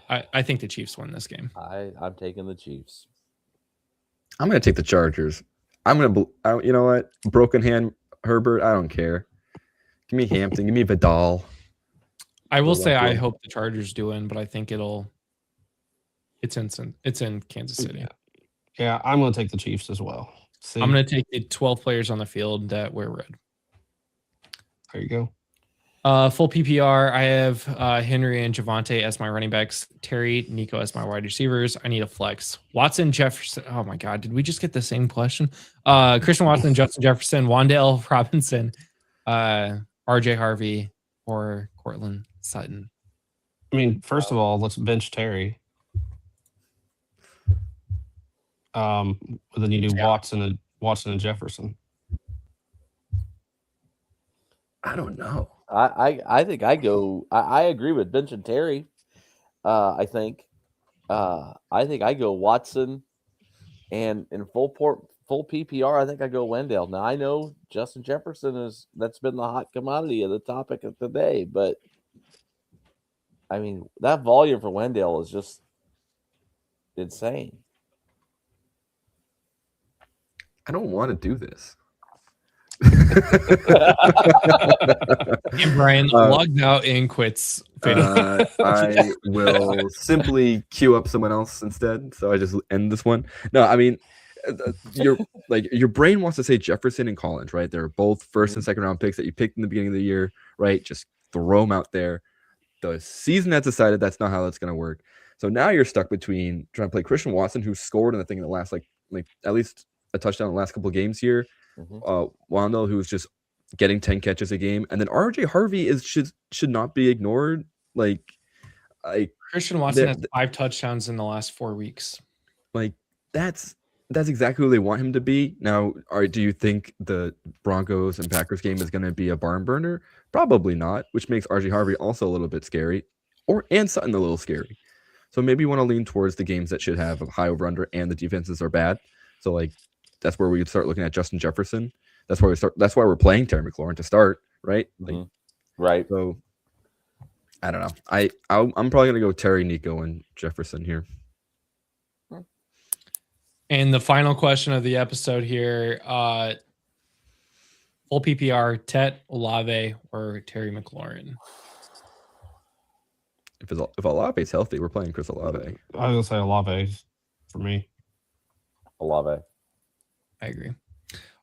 [SPEAKER 1] I think the Chiefs win this game.
[SPEAKER 5] I'm taking the Chiefs.
[SPEAKER 3] I'm going to take the Chargers. You know what? Broken hand Herbert. I don't care. Give me Hampton. Give me Vidal.
[SPEAKER 1] I will say I hope the Chargers do win, but I think it's in Kansas City.
[SPEAKER 6] Yeah, I'm going to take the Chiefs as well.
[SPEAKER 1] I'm going to take the 12 players on the field that wear red.
[SPEAKER 6] There you go.
[SPEAKER 1] Full PPR. I have Henry and Javonte as my running backs. Terry, Nico as my wide receivers. I need a flex. Watson, Jefferson. Oh my God, did we just get the same question? Christian Watson, Justin Jefferson, Wan'Dale Robinson, RJ Harvey, or Cortland Sutton.
[SPEAKER 6] I mean, first of all, let's bench Terry. Then you do Watson and Jefferson.
[SPEAKER 3] I don't know.
[SPEAKER 5] I think I go. I agree with Bench and Terry. I think I go Watson, and in full PPR. I think I go Wendell. Now I know Justin Jefferson that's been the hot commodity of the topic of today, but I mean that volume for Wendell is just insane.
[SPEAKER 3] I don't want to do this.
[SPEAKER 1] And Brian logged out and quits
[SPEAKER 3] I will simply queue up someone else instead. So I just end this one. No, I mean, your brain wants to say Jefferson and Collins, right? They're both first and second round picks that you picked in the beginning of the year, right? Just throw them out there. The season has decided that's not how that's going to work. So now you're stuck between trying to play Christian Watson, who scored in the thing in the last like at least a touchdown in the last couple of games here. Wandel, who's just getting 10 catches a game, and then RJ Harvey should not be ignored. Like
[SPEAKER 1] Christian Watson has 5 touchdowns in the last 4 weeks.
[SPEAKER 3] Like that's exactly who they want him to be. Now, do you think the Broncos and Packers game is going to be a barn burner? Probably not, which makes RJ Harvey also a little bit scary, and Sutton a little scary. So maybe you want to lean towards the games that should have a high over under and the defenses are bad. So like that's where we would start looking at Justin Jefferson. That's why we're playing Terry McLaurin to start, right? Like,
[SPEAKER 5] right.
[SPEAKER 3] So I don't know. I'm probably gonna go Terry, Nico, and Jefferson here.
[SPEAKER 1] And the final question of the episode here, full PPR, Tet, Olave, or Terry McLaurin?
[SPEAKER 3] If Olave's healthy, we're playing Chris Olave.
[SPEAKER 6] I was gonna say Olave for me.
[SPEAKER 5] Olave.
[SPEAKER 1] I agree.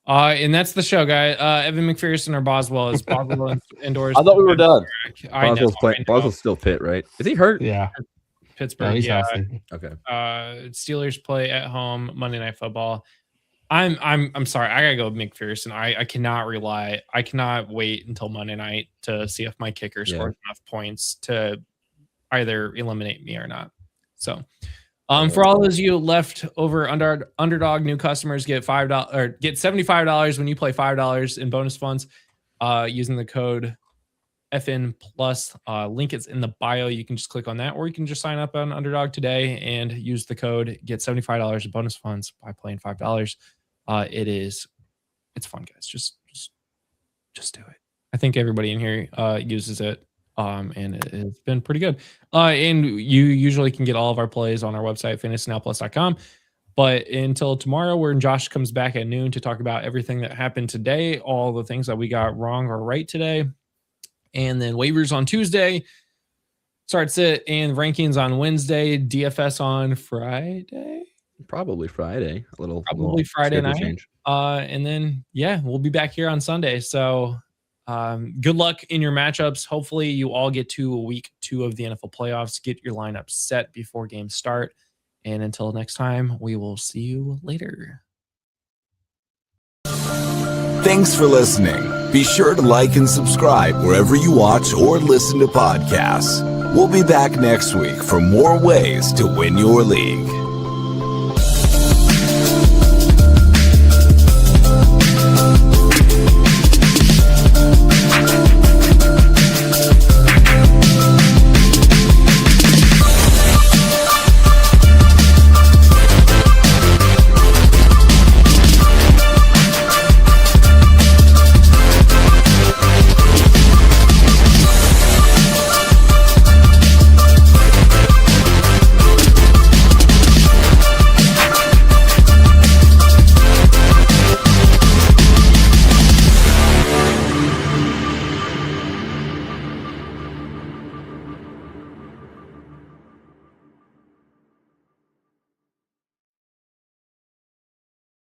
[SPEAKER 1] And that's the show, guy. Evan McPherson or Boswell is Boswell indoors.
[SPEAKER 5] I thought we were done.
[SPEAKER 3] Boswell's still Pitt, right? Is he hurt?
[SPEAKER 6] Yeah.
[SPEAKER 1] Pittsburgh.
[SPEAKER 6] He's
[SPEAKER 1] Yeah.
[SPEAKER 6] healthy.
[SPEAKER 3] Okay.
[SPEAKER 1] Steelers play at home Monday Night Football. I'm sorry. I gotta go with McPherson. I cannot wait until Monday night to see if my kicker scores enough points to either eliminate me or not. So for all those of you left over underdog new customers, get $5 or get $75 when you play $5 in bonus funds using the code FN Plus. Link is in the bio. You can just click on that, or you can just sign up on Underdog today and use the code. Get $75 in bonus funds by playing $5. It's fun, guys. Just do it. I think everybody in here uses it. And it's been pretty good. And you usually can get all of our plays on our website, fantasynowplus.com. But until tomorrow, when Josh comes back at noon to talk about everything that happened today, all the things that we got wrong or right today, and then waivers on Tuesday, starts it, and rankings on Wednesday, DFS on Friday.
[SPEAKER 3] Probably Friday.
[SPEAKER 1] Probably Friday night. Change. And then we'll be back here on Sunday. So. Good luck in your matchups. Hopefully you all get to week 2 of the NFL playoffs. Get your lineup set before games start. And until next time, we will see you later.
[SPEAKER 7] Thanks for listening. Be sure to like and subscribe wherever you watch or listen to podcasts. We'll be back next week for more ways to win your league.